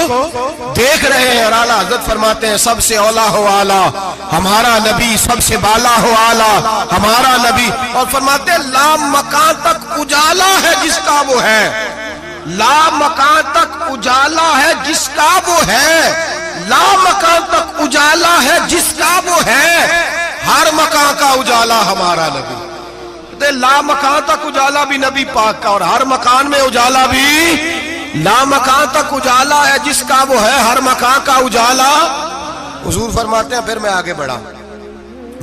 Speaker 1: دیکھ رہے ہیں۔ اور اعلیٰ حضرت فرماتے ہیں سب سے اولا ہو اعلیٰ ہمارا نبی، سب سے بالا ہو اعلیٰ ہمارا نبی۔ اور فرماتے ہیں لا مکان تک اجالا ہے جس کا وہ ہے، لا مکان تک اجالا ہے جس کا وہ ہے، لا مکان تک اجالا ہے جس کا وہ ہے، ہر مکان کا اجالا ہمارا نبی۔ لا مکان تک اجالا بھی نبی پاک کا، اور ہر مکان میں اجالا بھی، لا مکان تک اجالا ہے جس کا وہ ہے، ہر مکان کا اجالا۔ حضور فرماتے ہیں پھر میں آگے بڑھا،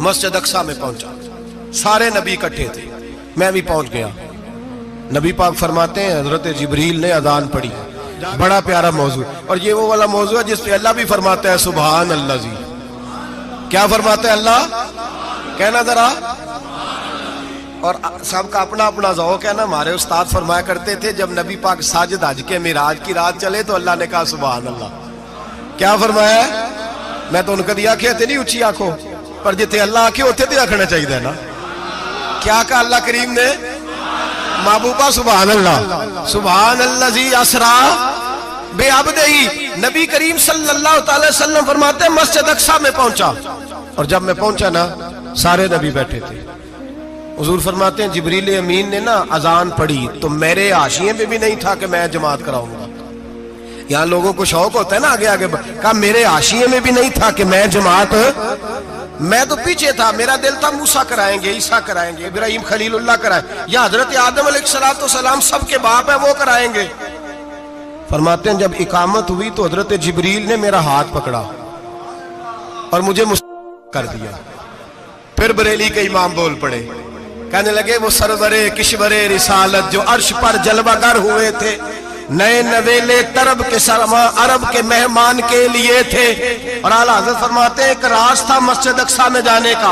Speaker 1: مسجد اقصی میں پہنچا، سارے نبی اکٹھے تھے، میں بھی پہنچ گیا۔ نبی پاک فرماتے ہیں حضرت جبریل نے اذان پڑھی، بڑا پیارا موضوع، اور یہ وہ والا موضوع ہے جس پہ اللہ بھی فرماتا ہے سبحان اللہ جی۔ کیا فرماتا ہے اللہ؟ کہنا ذرا۔ اور سب کا اپنا اپنا ذوق ہے نا۔ ہمارے استاد فرمایا کرتے تھے جب نبی پاک ساجد حج کے معراج کی رات چلے تو اللہ نے کہا سبحان اللہ۔ کیا فرمایا ہے؟ میں تو ان کا دیا کہ نہیں اچھی آنکھوں پر جتے اللہ آنکھیں ہوتے تھے آنکھنا چاہیے نا۔ کیا کہا اللہ کریم نے؟ محبوبہ سبحان اللہ، سبحان الذی اسرا بے عبدہی۔ نبی کریم صلی اللہ تعالی وسلم فرماتے ہیں مسجد اقصی میں پہنچا، اور جب میں پہنچا نا سارے نبی بیٹھے تھے۔ حضور فرماتے ہیں جبریل امین نے نا اذان پڑھی تو میرے حاشیے پہ بھی نہیں تھا کہ میں جماعت کراؤں گا۔ یہاں لوگوں کو شوق ہوتا ہے نا آگے آگے، کہا میرے حاشیے میں بھی نہیں تھا کہ میں جماعت، میں تو پیچھے تھا، میرا دل تھا موسیٰ کرائیں گے، عیسیٰ کرائیں گے، ابراہیم خلیل اللہ کرائیں، یا حضرت آدم علیہ السلام سب کے باپ ہیں وہ کرائیں گے۔ فرماتے ہیں جب اقامت ہوئی تو حضرت جبریل نے میرا ہاتھ پکڑا اور مجھے کر دیا۔ پھر بریلی کے امام بول پڑے، کہنے لگے وہ سرورے کشورے رسالت جو عرش پر جلوہ گر ہوئے تھے، نئے نویلے طرب کے سرما عرب کے مہمان کے لیے تھے۔ اور اعلیٰ حضرت فرماتے ہیں ایک راز تھا مسجد اقصی میں جانے کا،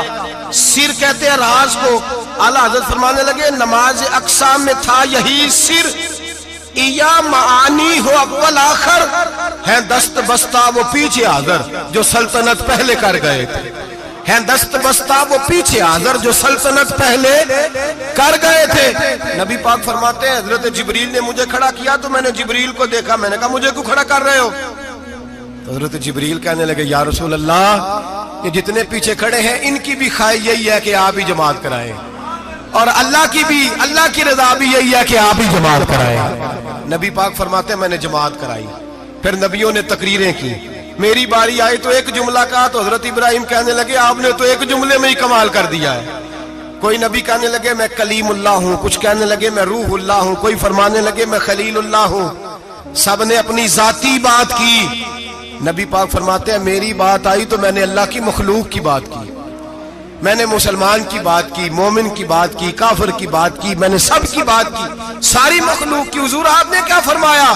Speaker 1: سر کہتے ہیں راز کو۔ اعلیٰ حضرت فرمانے لگے نماز اقصی میں تھا یہی سر، یا معانی ہو اول آخر، ہیں دست بستہ وہ پیچھے حاضر جو سلطنت پہلے کر گئے تھے، ہیں دست بستہ وہ پیچھے حاضر جو سلطنت پہلے کر گئے تھے۔ نبی پاک فرماتے ہیں حضرت جبریل نے مجھے کھڑا کیا تو میں نے جبریل کو دیکھا، میں نے کہا مجھے کیوں کھڑا کر رہے ہو؟ حضرت جبریل کہنے لگے یا رسول اللہ یہ جتنے پیچھے کھڑے ہیں ان کی بھی خواہش یہی ہے کہ آپ ہی جماعت کرائیں، اور اللہ کی رضا بھی یہی ہے کہ آپ ہی جماعت کرائیں۔ نبی پاک فرماتے ہیں میں نے جماعت کرائی، پھر نبیوں نے تقریریں کی، میری باری آئی تو ایک جملہ کہا تو حضرت ابراہیم کہنے لگے آپ نے تو ایک جملے میں ہی کمال کر دیا ہے۔ کوئی نبی کہنے لگے میں کلیم اللہ ہوں، کچھ کہنے لگے میں روح اللہ ہوں، کوئی فرمانے لگے میں خلیل اللہ ہوں، سب نے اپنی ذاتی بات کی۔ نبی پاک فرماتے ہیں میری بات آئی تو میں نے اللہ کی مخلوق کی بات کی، میں نے مسلمان کی بات کی، مومن کی بات کی، کافر کی بات کی، میں نے سب کی بات کی، ساری مخلوق کی۔ حضور آپ نے کیا فرمایا؟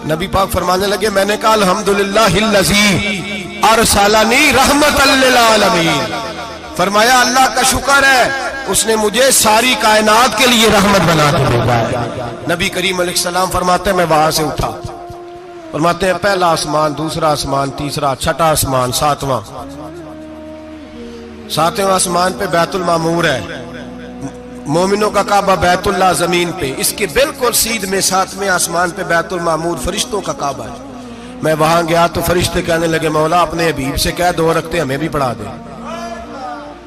Speaker 1: نبی پاک فرمانے لگے میں نے کہا الحمدللہ الذی ارسلنی رحمت للعالمین، فرمایا اللہ کا شکر ہے اس نے مجھے ساری کائنات کے لیے رحمت بنا کے بھیجا ہے۔ نبی کریم علیہ السلام فرماتے ہیں میں وہاں سے اٹھا، فرماتے ہیں پہلا آسمان، دوسرا آسمان، تیسرا، چھٹا آسمان، ساتواں آسمان پہ بیت المعمور ہے، مومنوں کا کعبہ بیت اللہ زمین پہ، اس کے بالکل سیدھ میں ساتویں آسمان پہ بیت المعمور فرشتوں کا کعبہ ہے۔ میں وہاں گیا تو فرشتے کہنے لگے مولا اپنے حبیب سے کہہ 2 رکعتیں ہمیں بھی پڑھا دے۔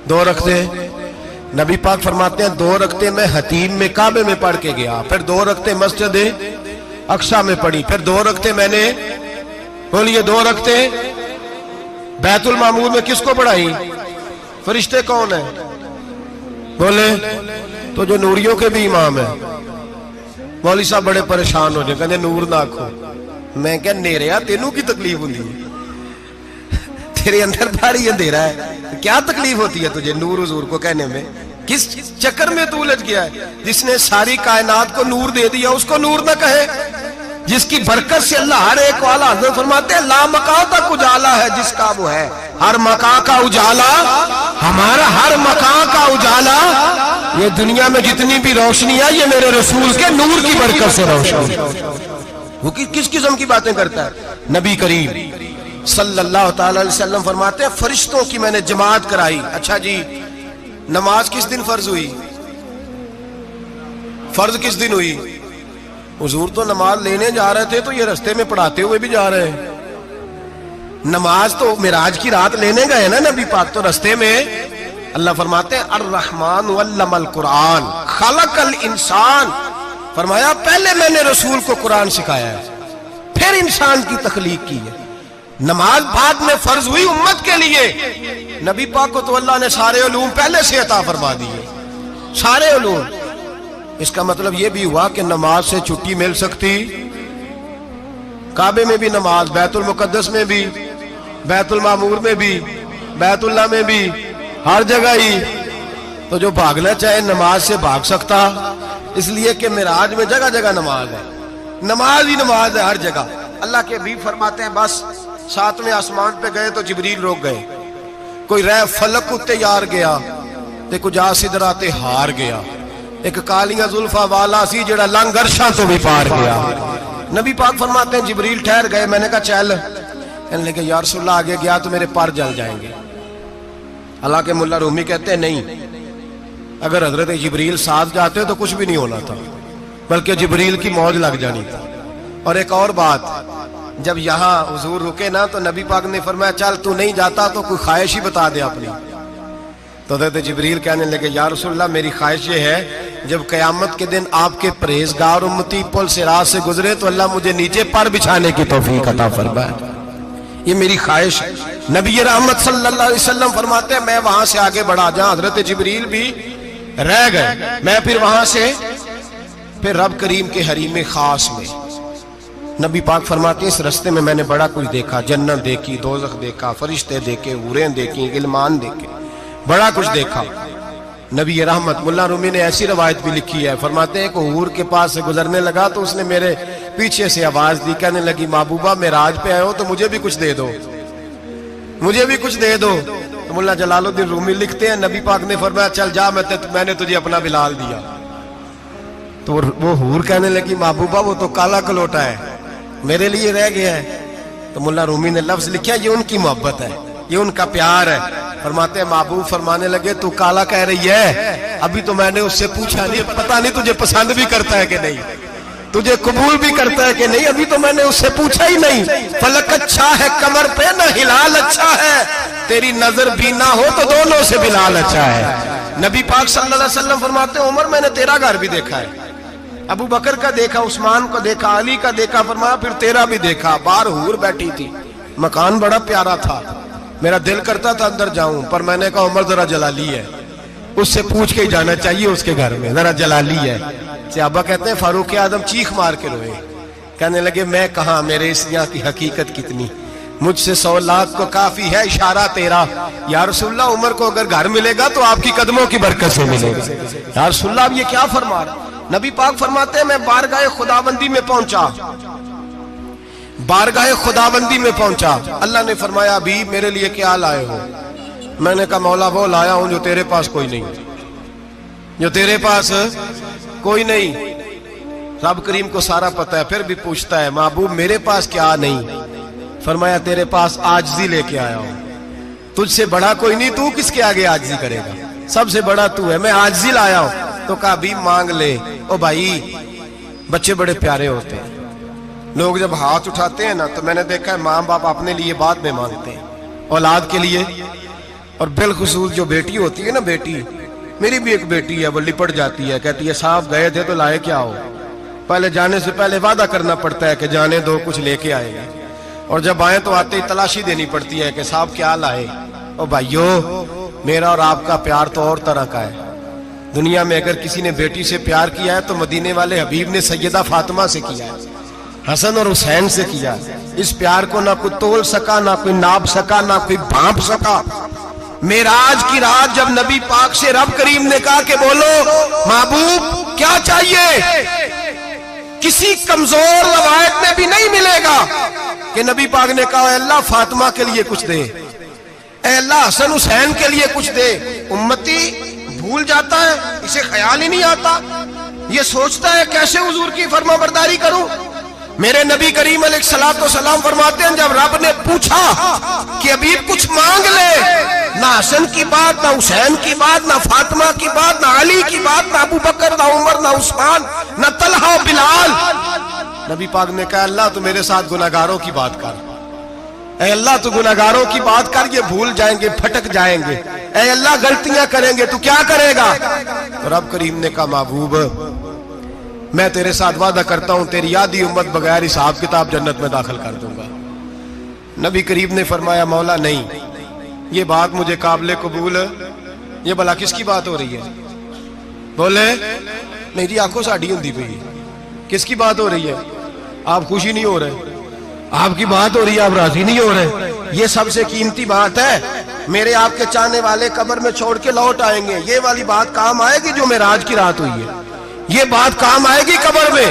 Speaker 1: 2 رکعتیں نبی پاک فرماتے ہیں 2 رکعتیں میں حتیم میں کعبے میں پڑھ کے گیا، پھر 2 رکعتیں مسجد اقصی میں پڑھی، پھر 2 رکعتیں میں نے بولیے 2 رکعتیں بیت المعمور میں کس کو پڑھائی؟ فرشتے کون ہیں بولے؟ تو جو نوریوں کے بھی امام ہیں۔ مولوی صاحب بڑے پریشان ہو جائے، کہتے نور نہ آکھو۔ میں کہ نیریا تینوں کی تکلیف ہوندی ہے، تیرے اندر بھاری اندھیرا ہے، کیا تکلیف ہوتی ہے تجھے نور حضور کو کہنے میں؟ کس چکر میں تو الجھ گیا ہے؟ جس نے ساری کائنات کو نور دے دیا اس کو نور نہ کہے؟ جس کی برکت سے اللہ ہر ایک والا، حضرت فرماتے ہیں لا مکان تک اجالا ہے جس کا وہ ہے، ہر مکان کا اجالا ہمارا، ہر مکان کا اجالا، یہ دنیا میں جتنی بھی روشنی ہے یہ میرے رسول کے نور کی برکت سے روشنی۔ وہ کس قسم کی باتیں کرتا ہے؟ نبی کریم صلی اللہ تعالی علیہ وسلم فرماتے ہیں فرشتوں کی میں نے جماعت کرائی۔ اچھا جی نماز کس دن فرض ہوئی؟ فرض کس دن ہوئی؟ حضور تو نماز لینے جا رہے تھے تو یہ رستے میں پڑھاتے ہوئے بھی جا رہے ہیں۔ نماز تو معراج کی رات لینے گئے نا نبی پاک، تو رستے میں اللہ فرماتے ہیں الرحمن علم القرآن خلق الانسان، فرمایا پہلے میں نے رسول کو قرآن سکھایا ہے پھر انسان کی تخلیق کی ہے۔ نماز بعد میں فرض ہوئی امت کے لیے، نبی پاک کو تو اللہ نے سارے علوم پہلے سے عطا فرما دیے، سارے علوم۔ اس کا مطلب یہ بھی ہوا کہ نماز سے چھٹی مل سکتی، کعبے میں بھی نماز، بیت المقدس میں بھی، بیت المعمور میں بھی، بیت اللہ میں بھی، ہر جگہ ہی۔ تو جو بھاگنا چاہے نماز سے بھاگ سکتا، اس لیے کہ معراج میں جگہ جگہ نماز ہے، نماز ہی نماز ہے ہر جگہ۔ اللہ کے حبیب فرماتے ہیں بس 7ویں آسمان پہ گئے تو جبریل روک گئے، کوئی رہ فلک اتے یار گیا تے کچھ سدراتے ہار گیا، ایک کالیاں زلفا والا سی جڑا لنگ عرشاں تو بھی پار گیا۔ نبی پاک فرماتے ہیں جبریل ٹھہر گئے، میں نے کہا چل، کہنے لگے یا رسول اللہ آگے گیا تو میرے پر جل جائیں گے۔ حالانکہ ملا رومی کہتے ہیں نہیں، اگر حضرت جبریل ساتھ جاتے تو کچھ بھی نہیں ہونا تھا، بلکہ جبریل کی موج لگ جانی تھی۔ اور ایک اور بات، جب یہاں حضور رکے نا تو نبی پاک نے فرمایا چل تو نہیں جاتا تو کوئی خواہش ہی بتا دے اپنی۔ تو حضرت جبریل کہنے لگے یا رسول اللہ میری خواہش یہ ہے جب قیامت کے دن آپ کے پرہیزگار امتی پل صراط سے گزرے تو اللہ مجھے نیچے پر بچھانے کی توفیق عطا فرمائے، یہ میری خواہش ہے۔ نبی رحمت صلی اللہ علیہ وسلم فرماتے ہیں میں وہاں سے آگے بڑھا جہاں حضرت جبریل بھی رہ گئے، میں پھر وہاں سے پھر رب کریم کے حریم خاص میں۔ نبی پاک فرماتے ہیں اس رستے میں نے بڑا کچھ دیکھا، جنت دیکھی، دوزخ دیکھا، فرشتے دیکھے، حوریں دیکھی، غلمان دیکھے، بڑا کچھ دیکھا۔ نبی رحمت ملا رومی نے ایسی روایت بھی لکھی ہے، فرماتے ہیں کہ حور کے پاس سے گزرنے لگا تو اس نے میرے پیچھے سے آواز دی، کہنے لگی محبوبہ معراج پہ آئے ہو تو مجھے بھی کچھ دے دو، مجھے بھی کچھ دے دو۔ تو ملا جلال الدین رومی لکھتے ہیں نبی پاک نے فرمایا چل جا میں نے تجھے اپنا بلال دیا۔ تو وہ حور کہنے لگی محبوبہ وہ تو کالا کلوٹا ہے، میرے لیے رہ گیا ہے۔ تو ملا رومی نے لفظ لکھا یہ ان کی محبت ہے، یہ ان کا پیار ہے۔ فرماتے ہیں محبوب فرمانے لگے تو کالا کہہ رہی ہے، ابھی تو میں نے اس سے پوچھا نہیں، پتہ نہیں تجھے پسند بھی کرتا ہے کہ نہیں، تجھے قبول بھی کرتا ہے کہ نہیں، ابھی تو میں نے اس سے پوچھا ہی نہیں۔ فلک اچھا ہے کمر پہ نہ ہلال اچھا ہے، تیری نظر بھی نہ ہو تو دونوں سے بلال اچھا ہے۔ نبی پاک صلی اللہ علیہ وسلم فرماتے ہیں عمر میں نے تیرا گھر بھی دیکھا ہے، ابو بکر کا دیکھا، عثمان کو دیکھا، علی کا دیکھا، فرمایا پھر تیرا بھی دیکھا، باہر حور بیٹھی تھی، مکان بڑا پیارا تھا، میرا دل کرتا تھا اندر جاؤں، پر میں نے کہا عمر ذرا جلالی ہے، اس سے پوچھ کے ہی جانا چاہیے اس کے گھر میں، ذرا جلالی ہے۔ صحابہ کہتے ہیں فاروق اعظم چیخ مار کے روئے، کہنے لگے میں کہاں، میرے اس یہاں کی حقیقت کتنی، مجھ سے 100 لاکھ کو کافی ہے اشارہ تیرا، یا رسول اللہ عمر کو اگر گھر ملے گا تو آپ کی قدموں کی برکت سے ملے گا۔ یا رسول اللہ اب یہ کیا فرما رہا؟ نبی پاک فرماتے ہیں میں بارگاہ خداوندی میں پہنچا، بارگاہ خداوندی میں پہنچا، اللہ نے فرمایا ابھی میرے لیے کیا لائے ہو؟ میں نے کہا مولا وہ لایا ہوں جو تیرے پاس کوئی نہیں، جو تیرے پاس کوئی نہیں۔ رب کریم کو سارا پتہ ہے، پھر بھی پوچھتا ہے محبوب میرے پاس کیا نہیں؟ فرمایا تیرے پاس عاجزی لے کے آیا ہوں، تجھ سے بڑا کوئی نہیں، تو کس کے آگے عاجزی کرے گا، سب سے بڑا تو ہے، میں عاجزی لایا ہوں۔ تو کہا بھی مانگ لے۔ او بھائی بچے بڑے پیارے ہوتے ہیں، لوگ جب ہاتھ اٹھاتے ہیں نا تو میں نے دیکھا ہے ماں باپ اپنے لیے بعد میں مانگتے ہیں، اولاد کے لیے، اور بالخصوص جو بیٹی ہوتی ہے نا، بیٹی میری بھی ایک بیٹی ہے، وہ لپٹ جاتی ہے، کہتی ہے صاحب گئے تھے تو لائے کیا ہو؟ پہلے جانے سے پہلے وعدہ کرنا پڑتا ہے کہ جانے دو کچھ لے کے آئے گا، اور جب آئے تو آتے ہی تلاشی دینی پڑتی ہے کہ صاحب کیا لائے۔ او بھائیو میرا اور آپ کا پیار تو اور طرح کا ہے، دنیا میں اگر کسی نے بیٹی سے پیار کیا ہے تو مدینے والے حبیب نے سیدہ فاطمہ سے کیا ہے، حسن اور حسین سے کیا ہے۔ اس پیار کو نہ کوئی تول سکا، نہ کوئی ناپ سکا، نہ کوئی بھانپ سکا۔ معراج کی رات جب نبی پاک سے رب کریم نے کہا کہ بولو محبوب کیا چاہیے، کسی کمزور روایت میں بھی نہیں ملے گا کہ نبی پاک نے کہا اے اللہ فاطمہ کے لیے کچھ دے، اے اللہ حسن حسین کے لیے کچھ دے۔ امتی بھول جاتا ہے، اسے خیال ہی نہیں آتا، یہ سوچتا ہے کیسے حضور کی فرما برداری کروں۔ میرے نبی کریم علیہ الصلوۃ والسلام فرماتے ہیں جب رب نے پوچھا کہ ابھی کچھ مانگ لے، نہ حسن کی بات، نہ حسین کی بات، نہ فاطمہ کی بات، نہ علی کی بات، نہ ابو بکر، نہ عمر، نہ عثمان، نہ طلحہ بلال، نبی پاک نے کہا اللہ تو میرے ساتھ گناہگاروں کی بات کر، اے اللہ تو گناہگاروں کی بات کر، یہ بھول جائیں گے، پھٹک جائیں گے، اے اللہ غلطیاں کریں گے تو کیا کرے گا؟ تو رب کریم نے کہا محبوب میں تیرے ساتھ وعدہ کرتا ہوں تیری آدھی امت بغیر حساب کتاب جنت میں داخل کر دوں گا۔ نبی کریم نے فرمایا مولا نہیں، یہ بات مجھے قابل قبول ہے، یہ بھلا کس کی بات ہو رہی ہے؟ بولے نہیں جی آنکھوں ساڑھی ہوندی پئی ہے، کس کی بات ہو رہی ہے؟ آپ خوشی نہیں ہو رہے، آپ کی بات ہو رہی ہے، آپ راضی نہیں ہو رہے، یہ سب سے قیمتی بات ہے، میرے آپ کے چاہنے والے قبر میں چھوڑ کے لوٹ آئیں گے، یہ والی بات کام آئے گی جو معراج کی رات ہوئی ہے، یہ بات کام آئے گی قبر میں،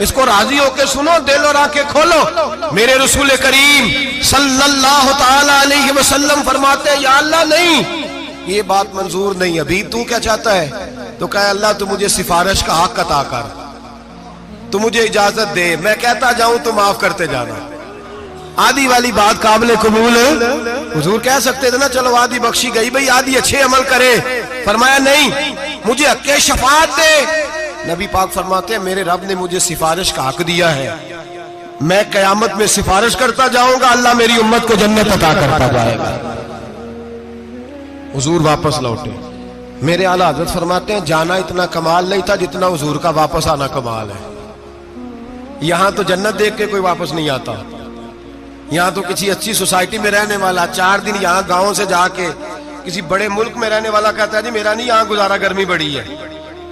Speaker 1: اس کو راضی ہو کے سنو، دل اور آنکھیں کھولو۔ میرے رسول کریم صلی اللہ تعالی علیہ وسلم فرماتے ہیں یا اللہ نہیں، یہ بات منظور نہیں، ابھی تو کیا چاہتا ہے؟ تو کہا اللہ تو مجھے سفارش کا حق عطا کر، تو مجھے اجازت دے، میں کہتا جاؤں تو معاف کرتے جانا۔ آدھی والی بات قابل قبول ہے، حضور کہہ سکتے تھے نا چلو آدھی بخشی گئی بھئی آدھی اچھے عمل کرے، فرمایا نہیں مجھے حق شفاعت دے۔ نبی پاک فرماتے ہیں میرے رب نے مجھے سفارش کا حق دیا ہے، میں قیامت میں سفارش کرتا جاؤں گا، اللہ میری امت کو جنت عطا کرتا جائے گا۔ حضور واپس لوٹے، میرے اعلیٰ حضرت فرماتے ہیں جانا اتنا کمال نہیں تھا جتنا حضور کا واپس آنا کمال ہے۔ یہاں تو جنت دیکھ کے کوئی واپس نہیں آتا، یہاں تو کسی اچھی سوسائٹی میں رہنے والا 4 دن یہاں گاؤں سے جا کے کسی بڑے ملک میں رہنے والا کہتا ہے جی میرا نہیں یہاں گزارا، گرمی بڑی ہے،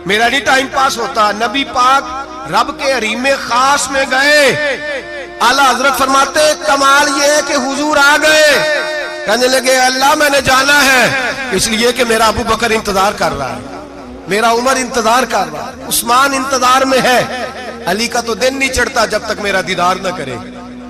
Speaker 1: میرا نہیں ٹائم پاس ہوتا۔ نبی پاک رب کے حریم خاص میں گئے، اعلیٰ حضرت فرماتے کمال یہ ہے کہ حضور آ گئے، کہنے لگے اللہ میں نے جانا ہے اس لیے کہ میرا ابو بکر انتظار کر رہا ہے، میرا عمر انتظار کر رہا ہے، عثمان انتظار میں ہے، علی کا تو دن نہیں چڑھتا جب تک میرا دیدار نہ کرے،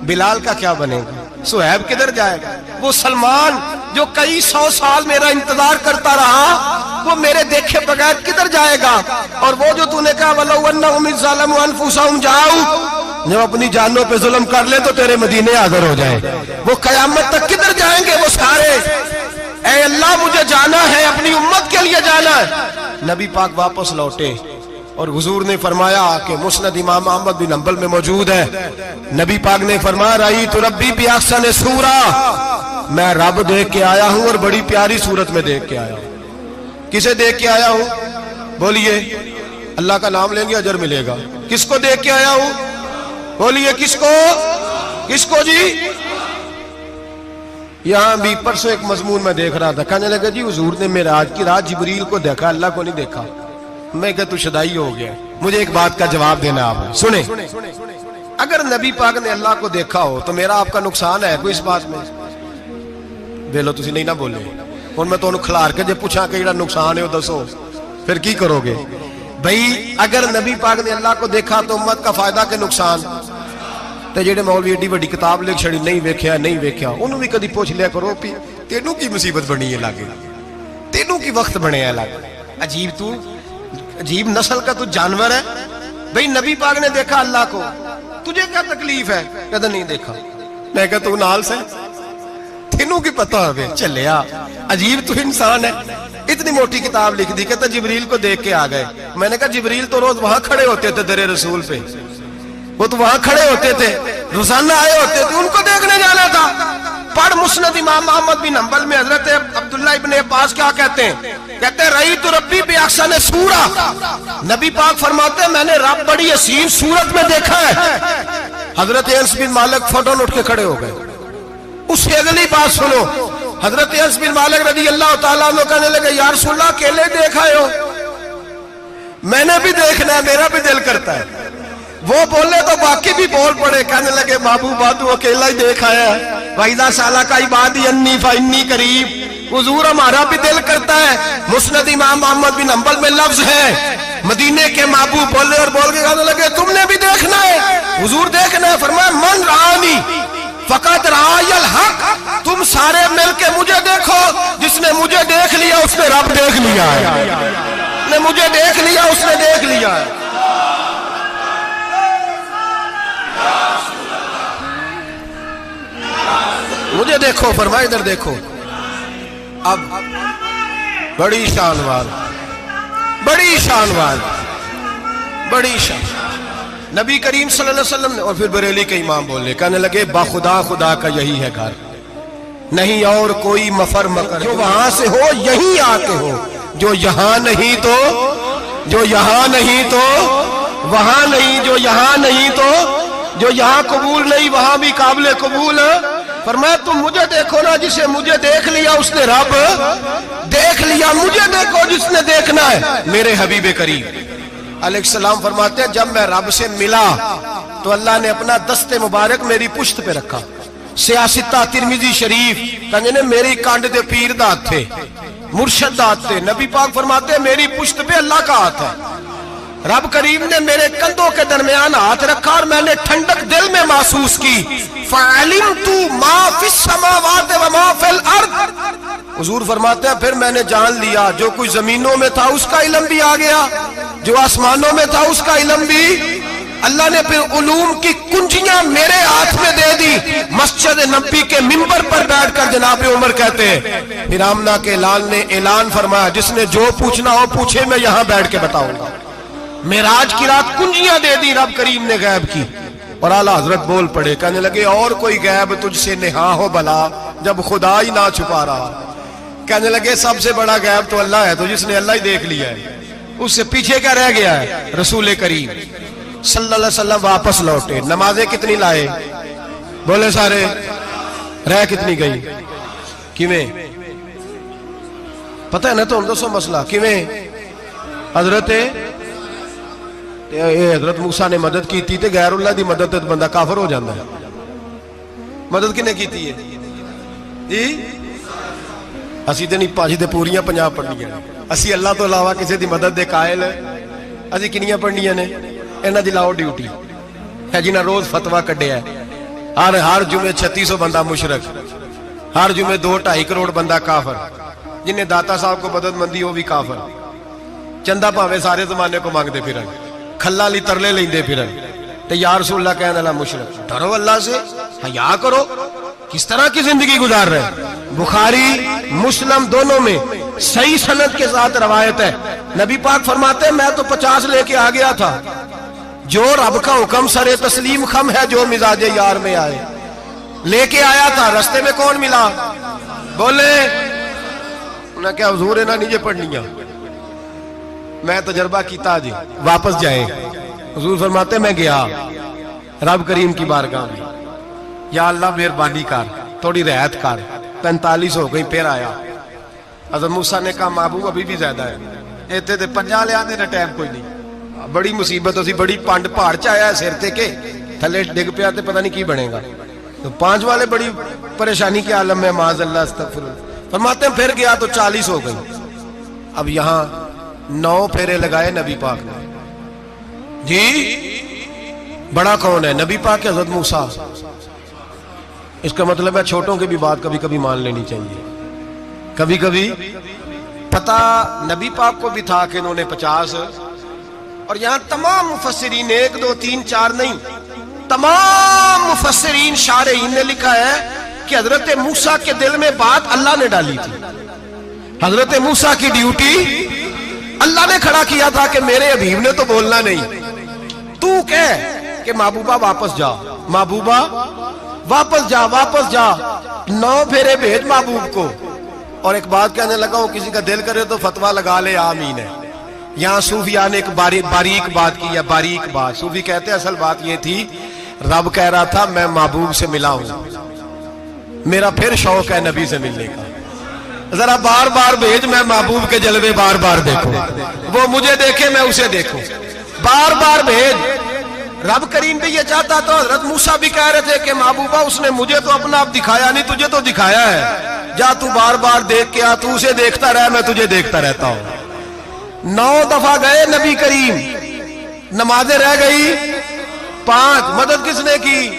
Speaker 1: بلال کا کیا بنے گا، صہیب کدھر جائے گا، وہ سلمان جو کئی 100 سال میرا انتظار کرتا رہا وہ میرے دیکھے بغیر کدھر جائے گا، اور وہ جو تو نے کہا وَلَوْ أَنَّهُمْ إِذْ ظَلَمُوا أَنفُسَهُمْ جَاءُوا، جب اپنی جانوں پہ ظلم کر لے تو تیرے مدینے حاضر ہو جائیں، وہ قیامت تک کدھر جائیں گے وہ سارے، اے اللہ مجھے جانا ہے، اپنی امت کے لیے جانا ہے۔ نبی پاک واپس لوٹے اور حضور نے فرمایا کہ مسند امام احمد بن حنبل میں موجود ہے، نبی پاک نے فرمایا رأیت ربی بأحسن صورہ، میں رب دیکھ کے آیا ہوں اور بڑی پیاری صورت میں دیکھ کے آیا ہوں۔ کسے دیکھ کے آیا ہوں؟ بولیے اللہ کا نام لیں گے اجر ملے گا. کس کو دیکھ کے آیا ہوں؟ بولیے کس کو؟ کس کو جی؟ یہاں بھی پرسوں ایک مضمون میں دیکھ رہا تھا، کہنے لگا جی حضور نے معراج کی رات جبریل کو دیکھا، اللہ کو نہیں دیکھا. میں کہا تو شدائی ہو گیا. مجھے ایک بات کا جواب دینا آپ سنیں. اگر نبی پاک نے اللہ کو دیکھا ہو تو میرا آپ کا نقصان ہے کوئی اس بات میں؟ ویلو تسی نہیں نہ بولے اور میں تو انہوں کھلار کے جب پوچھا کہ یہ نقصان ہے وہ دسو پھر کی کرو گے؟ بھئی اگر نبی پاک نے اللہ کو دیکھا تو امت کا فائدہ کے نقصان؟ تے جڑے مولوی ایڈی بڑی کتاب لکھ چھڑی نہیں ویکھیا نہیں ویکھیا انہوں بھی کدی پوچھ لیا کرو پی تینوں کی مصیبت بنی ہے لاگے، تینوں کی وقت بنے ہے لاگے. عجیب تو عجیب نسل کا تو جانور ہے. بھئی نبی پاک نے دیکھا اللہ کو، تجھے کیا تکلیف ہے؟ کہتا نہیں دیکھا. میں کہا تو نال سے تینوں کی پتہ ہوئے چلیا. عجیب تو انسان ہے. اتنی موٹی کتاب لکھ دی، کہتا جبریل کو دیکھ کے آ گئے. میں نے کہا جبریل تو روز وہاں کھڑے ہوتے تھے در رسول پہ، وہ تو وہاں کھڑے ہوتے تھے روزانہ آئے ہوتے تھے، ان کو دیکھنے جانا تھا. پڑھ مسند امام احمد بن حنبل میں حضرت عبداللہ ابن عباس کیا کہتے ہیں؟ کہتے ہیں رأیت ربی بأحسن صورہ. نبی پاک فرماتے ہیں میں نے رب بڑی حسین صورت میں دیکھا ہے. حضرت انس بن مالک فوٹون اٹھ کے کھڑے ہو گئے. اس سے اگلی بات سنو، حضرت انس بن مالک رضی اللہ تعالیٰ عنہ کہنے لگے یا رسول اللہ اکیلے دیکھا ہو؟ میں نے بھی دیکھنا ہے، میرا بھی دل کرتا ہے. وہ بولے تو باقی بھی بول پڑے، کہنے لگے محبوب تو اکیلا ہی دیکھ آیا ہے. وَإِذَا سَأَلَكَ عِبَادِي عَنِّي فَإِنِّي قَرِيبٌ. حضور ہمارا بھی دل کرتا ہے. مسند امام احمد بن حنبل میں لفظ ہے مدینے کے محبوب بولے اور بول کے کہنے لگے تم نے بھی دیکھنا ہے؟ حضور دیکھنا ہے. فرمایا من رآنی فقط رآی الحق. تم سارے مل کے مجھے دیکھو، جس نے مجھے دیکھ لیا اس نے رب دیکھ لیا ہے. نے مجھے دیکھ لیا اس نے دیکھ لیا ہے. مجھے دیکھو، فرمائے ادھر دیکھو. اب بڑی شان وال، بڑی شان وال، بڑی شان. نبی کریم صلی اللہ علیہ وسلم نے اور پھر بریلی کے امام بولے، کہنے لگے باخدا خدا کا یہی ہے گھر، نہیں اور کوئی مفر مکر. جو وہاں سے ہو یہیں آ کے ہو، جو یہاں نہیں تو، جو یہاں نہیں تو وہاں نہیں، جو یہاں نہیں تو جو یہاں قبول نہیں وہاں بھی قابل قبول. فرمایا تم مجھے دیکھو نا، جسے مجھے دیکھ لیا اس نے رب دیکھ لیا. مجھے دیکھو جس نے دیکھنا ہے میرے حبیب کریم علیہ السلام. فرماتے ہیں جب میں رب سے ملا تو اللہ نے اپنا دست مبارک میری پشت پہ رکھا. سیاستہ ترمذی شریف کہنے نے میری کانڈ دے پیر دات تھے، مرشد دات تھے. نبی پاک فرماتے ہیں میری پشت پہ اللہ کا ہاتھ ہے. رب کریم نے میرے کندھوں کے درمیان ہاتھ رکھا اور میں نے ٹھنڈک دل میں محسوس کی. فَعَلِمْتُ مَا فِي السَّمَاوَاتِ وَمَا فِي الْأَرْضِ. حضور فرماتے ہیں پھر میں نے جان لیا جو کچھ زمینوں میں تھا اس کا علم بھی آ گیا، جو آسمانوں میں تھا اس کا علم بھی. اللہ نے پھر علوم کی کنجیاں میرے ہاتھ میں دے دی. مسجد نبی کے منبر پر بیٹھ کر جناب عمر کہتے ہیں پھر آمنہ کے لال نے اعلان فرمایا جس نے جو پوچھنا ہو پوچھے، میں یہاں بیٹھ کے بتاؤں گا. معراج کی رات کنجیاں دے دی رب کریم نے غیب کی. اور اعلیٰ حضرت بول پڑے، کہنے لگے اور کوئی غیب تجھ سے نہا ہو بھلا جب خدا ہی نہ چھپا رہا. کہنے لگے سب سے بڑا غیب تو اللہ ہے، تو جس نے اللہ ہی دیکھ لیا ہے اس سے پیچھے کیا رہ گیا ہے؟ رسول کریم صلی اللہ علیہ وسلم واپس لوٹے. نمازیں کتنی لائے؟ بولے سارے. رہ کتنی گئی؟ کیویں پتہ ہے نا؟ تو ہم دسو مسئلہ کیویں. حضرت موسیٰ نے مدد کی تھی تے غیر اللہ دی مدد تے بندہ کافر ہو جاندہ ہے. مدد کنے کی تھی ہے جی؟ اسی تے نہیں پانچ تے پوریاں 50 پڑھنیاں. اسی اللہ تو علاوہ کسی دی مدد دے قائل ہے. اسی کنیاں پڑھنیاں نے انہاں دی لاؤ ڈیوٹی ہے جنہاں روز فتویٰ کڈے ہے. ہر جمعے 3600 بندہ مشرک، ہر جمعے 2-2.5 کروڑ بندہ کافر. جنہیں داتا صاحب کو مدد مندی وہ بھی کافر. چندہ پاوے سارے زمانے کو مانگتے پھرن، کھلا لی ترلے لیندے پھرن تے یا رسول اللہ کہنے اللہ مشرک. ڈرو اللہ سے، حیا کرو. کس طرح کی زندگی گزار رہے؟ بخاری مسلم دونوں میں صحیح سند کے ساتھ روایت ہے. نبی پاک فرماتے ہیں میں تو 50 لے کے آ گیا تھا. جو رب کا حکم سرے تسلیم خم ہے جو مزاج یار میں آئے لے کے آیا تھا. رستے میں کون ملا؟ بولے انہیں کیا حضور انہیں نیچے پڑھنیاں میں تجربہ کیتا جی واپس جائے. حضور فرماتے میں گیا رب کریم کی بارگاہ میں, یا اللہ مہربانی کر تھوڑی رعایت کر. 45 ہو گئی پھر آیا. حضرت موسیٰ نے کہا محبوب ابھی بھی زیادہ ہے, ایتھے تے 50 لے آنے ٹائم کوئی نہیں. بڑی مصیبت ہوسی, بڑی پانڈ پہاڑ چایا ہے سر تے کے تھلے ڈگ پیا تے پتہ نہیں کی بنے گا. تو 5 والے بڑی پریشانی کے عالم میں معاذ اللہ استغفر اللہ. فرماتے ہیں پھر گیا تو 40 ہو گئی. اب یہاں 9 پھیرے لگائے نبی پاک نے. جی بڑا کون ہے, نبی پاک کے حضرت موسیٰ. اس کا مطلب ہے چھوٹوں کی بھی بات کبھی کبھی مان لینی چاہیے. کبھی کبھی پتہ نبی پاک کو بھی تھا کہ انہوں نے 50, اور یہاں تمام مفسرین 1 2 3 4 نہیں, تمام مفسرین شارحین نے لکھا ہے کہ حضرت موسیٰ کے دل میں بات اللہ نے ڈالی تھی. حضرت موسیٰ کی ڈیوٹی اللہ نے کھڑا کیا تھا کہ میرے حبیب نے تو بولنا نہیں, تو کہہ کہ محبوبہ واپس جا, محبوبہ واپس جا, واپس جا. 9 پھیرے بھیج محبوب کو. اور ایک بات کہنے لگا ہوں, کسی کا دل کرے تو فتویٰ لگا لے آمین ہے. یہاں صوفیاء نے ایک باریک بات کی ہے, باریک بات. صوفی کہتے ہیں اصل بات یہ تھی رب کہہ رہا تھا میں محبوب سے ملا ہوں, میرا پھر شوق ہے نبی سے ملنے کا, ذرا بار بار بھیج, میں محبوب کے جلوے بار بار دیکھوں, وہ مجھے دیکھے میں اسے دیکھوں, بار بار بھیج. رب کریم بھی یہ چاہتا تو حضرت موسیٰ بھی کہہ رہے تھے کہ محبوبہ اس نے مجھے تو اپنا آپ دکھایا نہیں, تجھے تو دکھایا ہے, جا تو بار بار دیکھ کے آ, تو اسے دیکھتا رہ میں تجھے دیکھتا رہتا ہوں. 9 دفعہ گئے نبی کریم, نمازیں رہ گئی 5. مدد کس نے کی؟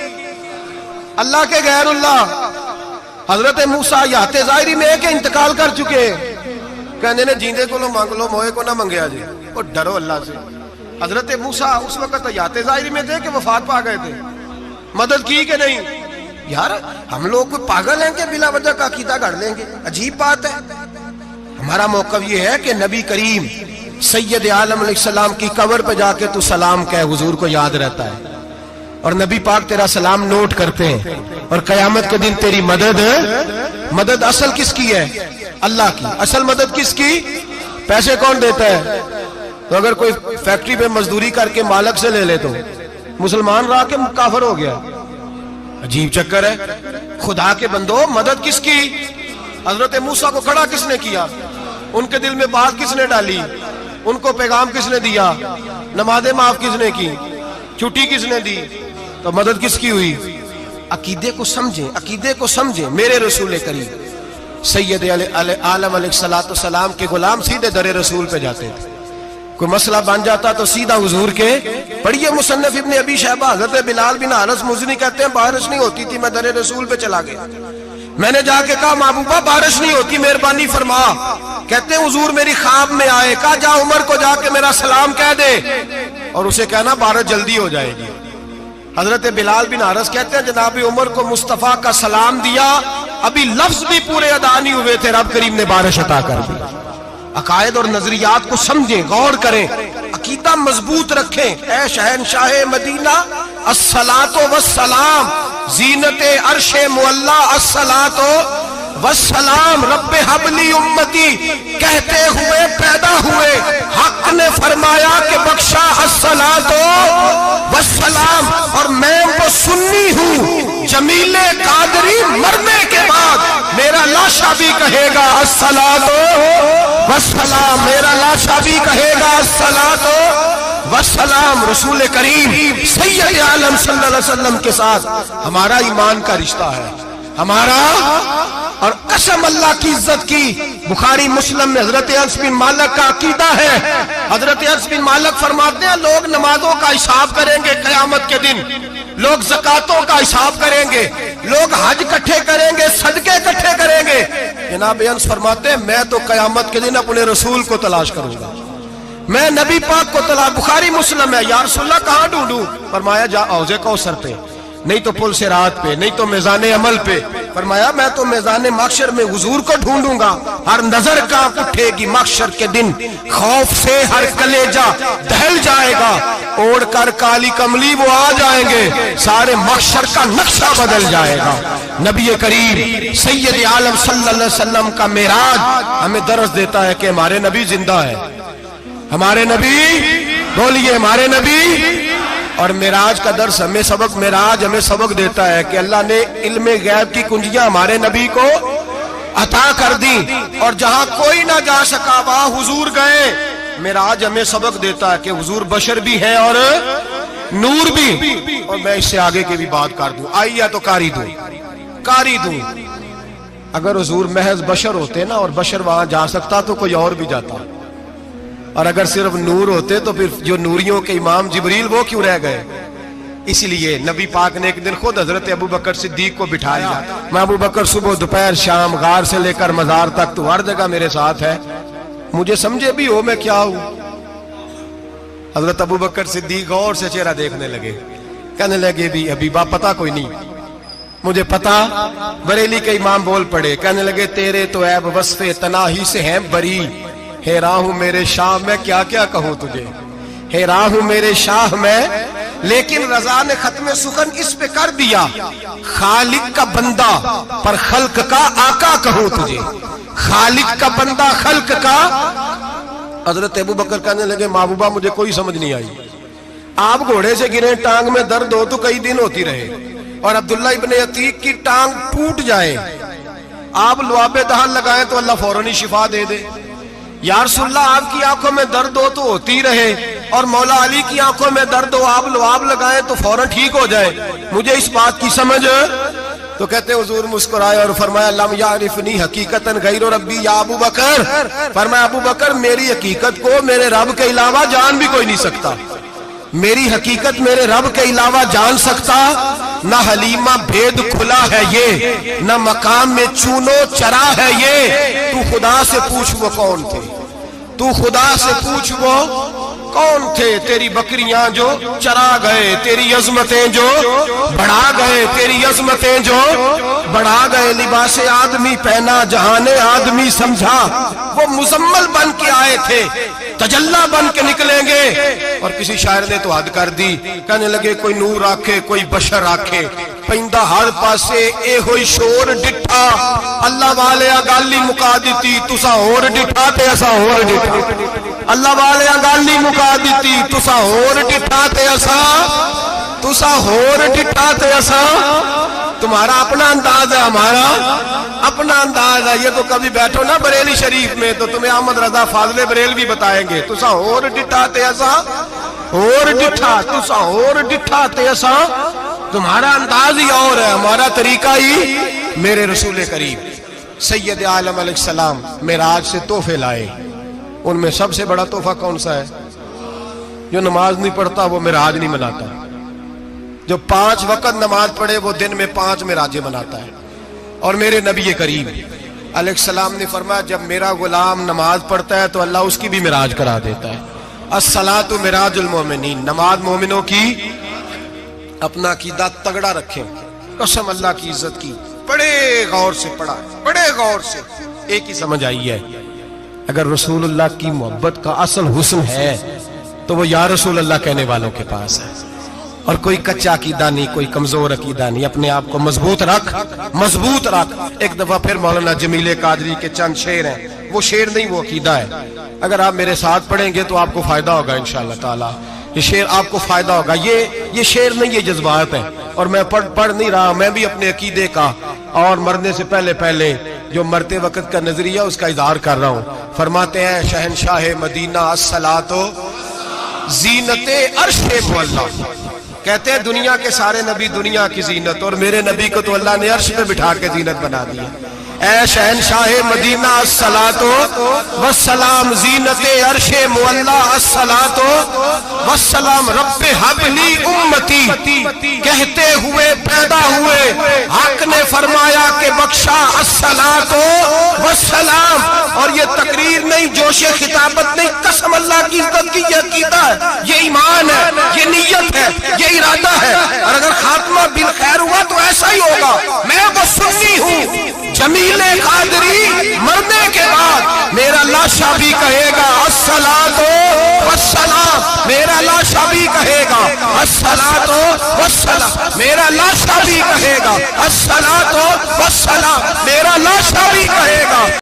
Speaker 1: اللہ کے غیر اللہ. حضرت موسیٰ یات ظاہری میں کہ انتقال کر چکے, کہنے نے جیندے کو لو مانگ لو موئے کو نہ منگیا جی, اور ڈرو اللہ سے. حضرت موسیٰ اس وقت یات ظاہری میں تھے کہ وفات پا گئے تھے, مدد کی کہ نہیں؟ یار ہم لوگ کوئی پاگل ہیں کہ بلا وجہ کا عقیدہ گھڑ لیں گے, عجیب بات ہے. ہمارا موقف یہ ہے کہ نبی کریم سید عالم علیہ السلام کی قبر پہ جا کے تو سلام کہے, حضور کو یاد رہتا ہے, اور نبی پاک تیرا سلام نوٹ کرتے ہیں, اور قیامت کے دن تیری مدد اصل کس کی ہے؟ اللہ کی. اصل مدد کس کی؟ پیسے کون دیتا ہے؟ تو اگر کوئی فیکٹری پہ مزدوری کر کے مالک سے لے لے تو مسلمان رہا کے کافر ہو گیا. عجیب چکر ہے. خدا کے بندو مدد کس کی؟ حضرت موسیٰ کو کھڑا کس نے کیا؟ ان کے دل میں بات کس نے ڈالی؟ ان کو پیغام کس نے دیا؟ نمازیں معاف کس نے کی؟ چھٹی کس نے دی؟ تو مدد کس کی ہوئی؟ عقیدے کو سمجھیں, عقیدے کو سمجھیں. میرے رسول کریم سید عالم علیہ السلام کے غلام سیدھے در رسول پہ جاتے تھے. کوئی مسئلہ بن جاتا تو سیدھا حضور کے. پڑھیے مصنف ابن ابی شیبہ, حضرت بلال بن حارث مزنی کہتے ہیں بارش نہیں ہوتی تھی, میں در رسول پہ چلا گیا, میں نے جا کے کہا محبوبہ بارش نہیں ہوتی مہربانی فرما. کہتے ہیں حضور میری خواب میں آئے, کہا جا عمر کو جا کے میرا سلام کہہ دے, اور اسے کہنا بارش جلدی ہو جائے گی. حضرت بلال بن حارث کہتے ہیں جناب عمر کو مصطفیٰ کا سلام دیا, ابھی لفظ بھی پورے ادا نہیں ہوئے تھے, رب کریم نے بارش عطا کر دی. عقائد اور نظریات کو سمجھیں, غور کریں, عقیدہ مضبوط رکھیں. اے شہنشاہ مدینہ الصلاۃ والسلام, زینت عرش معلی الصلاۃ والسلام, رب حبلی امتی کہتے ہوئے پیدا ہوئے, حق نے فرمایا کہ بخشا الصلاۃ والسلام. اور میں وہ سنی ہوں, جمیل قادری مرنے کے بعد میرا لاشا بھی کہے گا الصلاۃ والسلام, میرا لاشا بھی کہے گا الصلاۃ والسلام. رسول کریم سید عالم صلی اللہ علیہ وسلم کے ساتھ ہمارا ایمان کا رشتہ ہے, ہمارا. اور قسم اللہ کی عزت کی, بخاری مسلم میں حضرت انس بن مالک کا عقیدہ ہے. حضرت انس بن مالک فرماتے ہیں لوگ نمازوں کا حساب کریں گے قیامت کے دن, لوگ زکاتوں کا حساب کریں گے, لوگ حج اکٹھے کریں گے, صدقے اکٹھے کریں گے. جناب انس فرماتے ہیں میں تو قیامت کے دن اپنے رسول کو تلاش کروں گا, میں نبی پاک کو تلاش. بخاری مسلم ہے. یا رسول اللہ کہاں ڈھونڈوں؟ فرمایا جا حوض کوثر پہ, نہیں تو پل صراط پہ, نہیں تو میزان عمل پہ. فرمایا میں تو میزان محشر میں حضور کو ڈھونڈوں گا. ہر نظر کانپ اٹھے گی محشر کے دن, خوف سے ہر کلیجہ دہل جائے گا, اوڑھ کر کالی کملی وہ آ جائیں گے, سارے محشر کا نقشہ بدل جائے گا. نبی کریم سید عالم صلی اللہ علیہ وسلم کا معراج ہمیں درس دیتا ہے کہ ہمارے نبی زندہ ہے. ہمارے نبی بولیے ہمارے نبی. اور معراج کا درس ہمیں سبق، معراج ہمیں سبق دیتا ہے کہ اللہ نے علم غیب کی کنجیاں ہمارے نبی کو عطا کر دی، اور جہاں کوئی نہ جا سکا وہاں حضور گئے. معراج ہمیں سبق دیتا ہے کہ حضور بشر بھی ہے اور نور بھی. اور میں اس سے آگے کی بھی بات کر دوں، آئیے تو کاری دوں. اگر حضور محض بشر ہوتے نا اور بشر وہاں جا سکتا تو کوئی اور بھی جاتا، اور اگر صرف نور ہوتے تو پھر جو نوریوں کے امام جبریل وہ کیوں رہ گئے؟ اس لیے نبی پاک نے ایک دن خود حضرت ابو بکر صدیق کو بٹھایا. میں ابو بکر صبح دوپہر شام غار سے لے کر مزار تک تو ہر جگہ میرے ساتھ ہے، مجھے سمجھے بھی ہو میں کیا ہوں. حضرت ابو بکر صدیق غور سے چہرہ دیکھنے لگے، کہنے لگے بھی حبیبہ پتہ کوئی نہیں، مجھے پتا. بریلی کے امام بول پڑے، کہنے لگے تیرے تو عیب وصف تناہی سے ہیں بری، حیران ہوں میرے شاہ میں کیا کیا کہوں تجھے، حیران ہوں میرے شاہ میں. لیکن رضا نے ختم سخن اس پہ کر دیا، خالق کا بندہ پر خلق کا آقا کہوں تجھے، خالق کا بندہ خلق کا. حضرت ابو بکر کہنے لگے محبوبہ مجھے کوئی سمجھ نہیں آئی، آپ گھوڑے سے گرے ٹانگ میں درد ہو تو کئی دن ہوتی رہے، اور عبداللہ ابن عتیق کی ٹانگ ٹوٹ جائے، آپ لعاب دہن لگائیں تو اللہ فوراً شفا دے دے. یا رسول اللہ آپ کی آنکھوں میں درد ہو تو ہوتی رہے، اور مولا علی کی آنکھوں میں درد ہو آپ لعاب لگائیں تو فوراً ٹھیک ہو جائے، مجھے اس بات کی سمجھ. تو کہتے حضور مسکرائے اور فرمایا لم یعرفنی حقیقتا غیر ربی یا ابو بکر، فرمایا ابو بکر میری حقیقت کو میرے رب کے علاوہ جان بھی کوئی نہیں سکتا، میری حقیقت میرے رب کے علاوہ جان سکتا. نہ حلیمہ بھید کھلا ہے یہ، نہ مقام میں چونو چرا ہے یہ. تو خدا سے پوچھ وہ کون تھے، تو خدا سے پوچھ وہ کون تھے. تیری بکریاں جو چرا گئے، تیری عظمتیں جو بڑھا گئے، تیری عظمتیں جو بڑھا گئے. لباس آدمی پہنا جہان آدمی سمجھا، وہ مزمل بن کے آئے تھے تجلا بن کے نکلیں گے. اور کسی شاعر نے تو حد کر دی، کہنے لگے کوئی نور آکھے کوئی بشر آکھے، پیندہ ہر پاسے اے ہوئی شور ڈٹھا، اللہ والے گالی مکا دیتی تسا اور ڈٹھا تے اسا اور ڈٹھا، اللہ والے گالی مکا دیتی تسا اور ڈٹھا تے اسا، تسا اور ڈٹھا تے اسا. تمہارا اپنا انداز ہے، ہمارا اپنا انداز ہے. یہ تو کبھی بیٹھو نا بریلی شریف میں تو تمہیں احمد رضا فاضل بریلوی بتائیں گے تسا اور ڈٹھا تے اسا اور ڈٹھا، تسا اور ڈٹھا تے اسا. تمہارا انداز ہی اور ہے، ہمارا طریقہ ہی. میرے رسول کریم سید عالم علیہ السلام معراج سے تحفے لائے، ان میں سب سے بڑا تحفہ کون سا ہے؟ جو نماز نہیں پڑھتا وہ معراج نہیں مناتا، جو 5 وقت نماز پڑھے وہ دن میں 5 معراجیں مناتا ہے. اور میرے نبی کریم علیہ السلام نے فرمایا جب میرا غلام نماز پڑھتا ہے تو اللہ اس کی بھی معراج کرا دیتا ہے. الصلاۃ معراج المومنین، نماز مومنوں کی. اپنا عقیدہ تگڑا رکھیں، قسم اللہ کی عزت کی. بڑے غور سے پڑھا، بڑے غور سے. ایک ہی سمجھ آئی ہے، اگر رسول اللہ کی محبت کا اصل حسن ہے تو وہ یا رسول اللہ کہنے والوں کے پاس ہے. اور کوئی کچا عقیدہ نہیں، کوئی کمزور عقیدہ نہیں، اپنے آپ کو مضبوط رکھ، مضبوط رکھ. ایک دفعہ پھر مولانا جمیل قادری کے چند شعر ہیں، وہ شعر نہیں وہ عقیدہ ہے. اگر آپ میرے ساتھ پڑھیں گے تو آپ کو فائدہ ہوگا انشاءاللہ تعالی. یہ شعر آپ کو فائدہ ہوگا. یہ شعر نہیں، یہ جذبات ہیں. اور میں پڑھ نہیں رہا، میں بھی اپنے عقیدے کا اور مرنے سے پہلے جو مرتے وقت کا نظریہ اس کا اظہار کر رہا ہوں. فرماتے ہیں شہنشاہ مدینہ الصلاۃ زینت عرش مولا. کہتے ہیں دنیا کے سارے نبی دنیا کی زینت، اور میرے نبی کو تو اللہ نے عرش پہ بٹھا کے زینت بنا دیا. اے شہنشاہ مدینہ الصلاۃ والسلام زینت عرش مولا الصلاۃ والسلام. رب حب لی امتی کہتے ہوئے پیدا ہوئے، حق نے فرمایا کہ بخشا الصلاۃ والسلام. اور یہ تقریر نہیں، جوش خطابت نہیں، قسم اللہ کی عزت کی یہ عقیدہ ہے، یہ ایمان ہے، یہ نیت ہے، یہ ارادہ ہے. اور اگر خاتمہ بالخیر ہوا تو ایسا ہی ہوگا. میں وہ سنی ہوں، جمیل قادری مرنے کے بعد میرا لاشا بھی کہے گا الصلاۃ والسلام، میرا لاشا بھی کہے گا الصلاۃ والسلام، میرا لاشا بھی کہے گا الصلاۃ والسلام، میرا لاشا بھی کہے گا.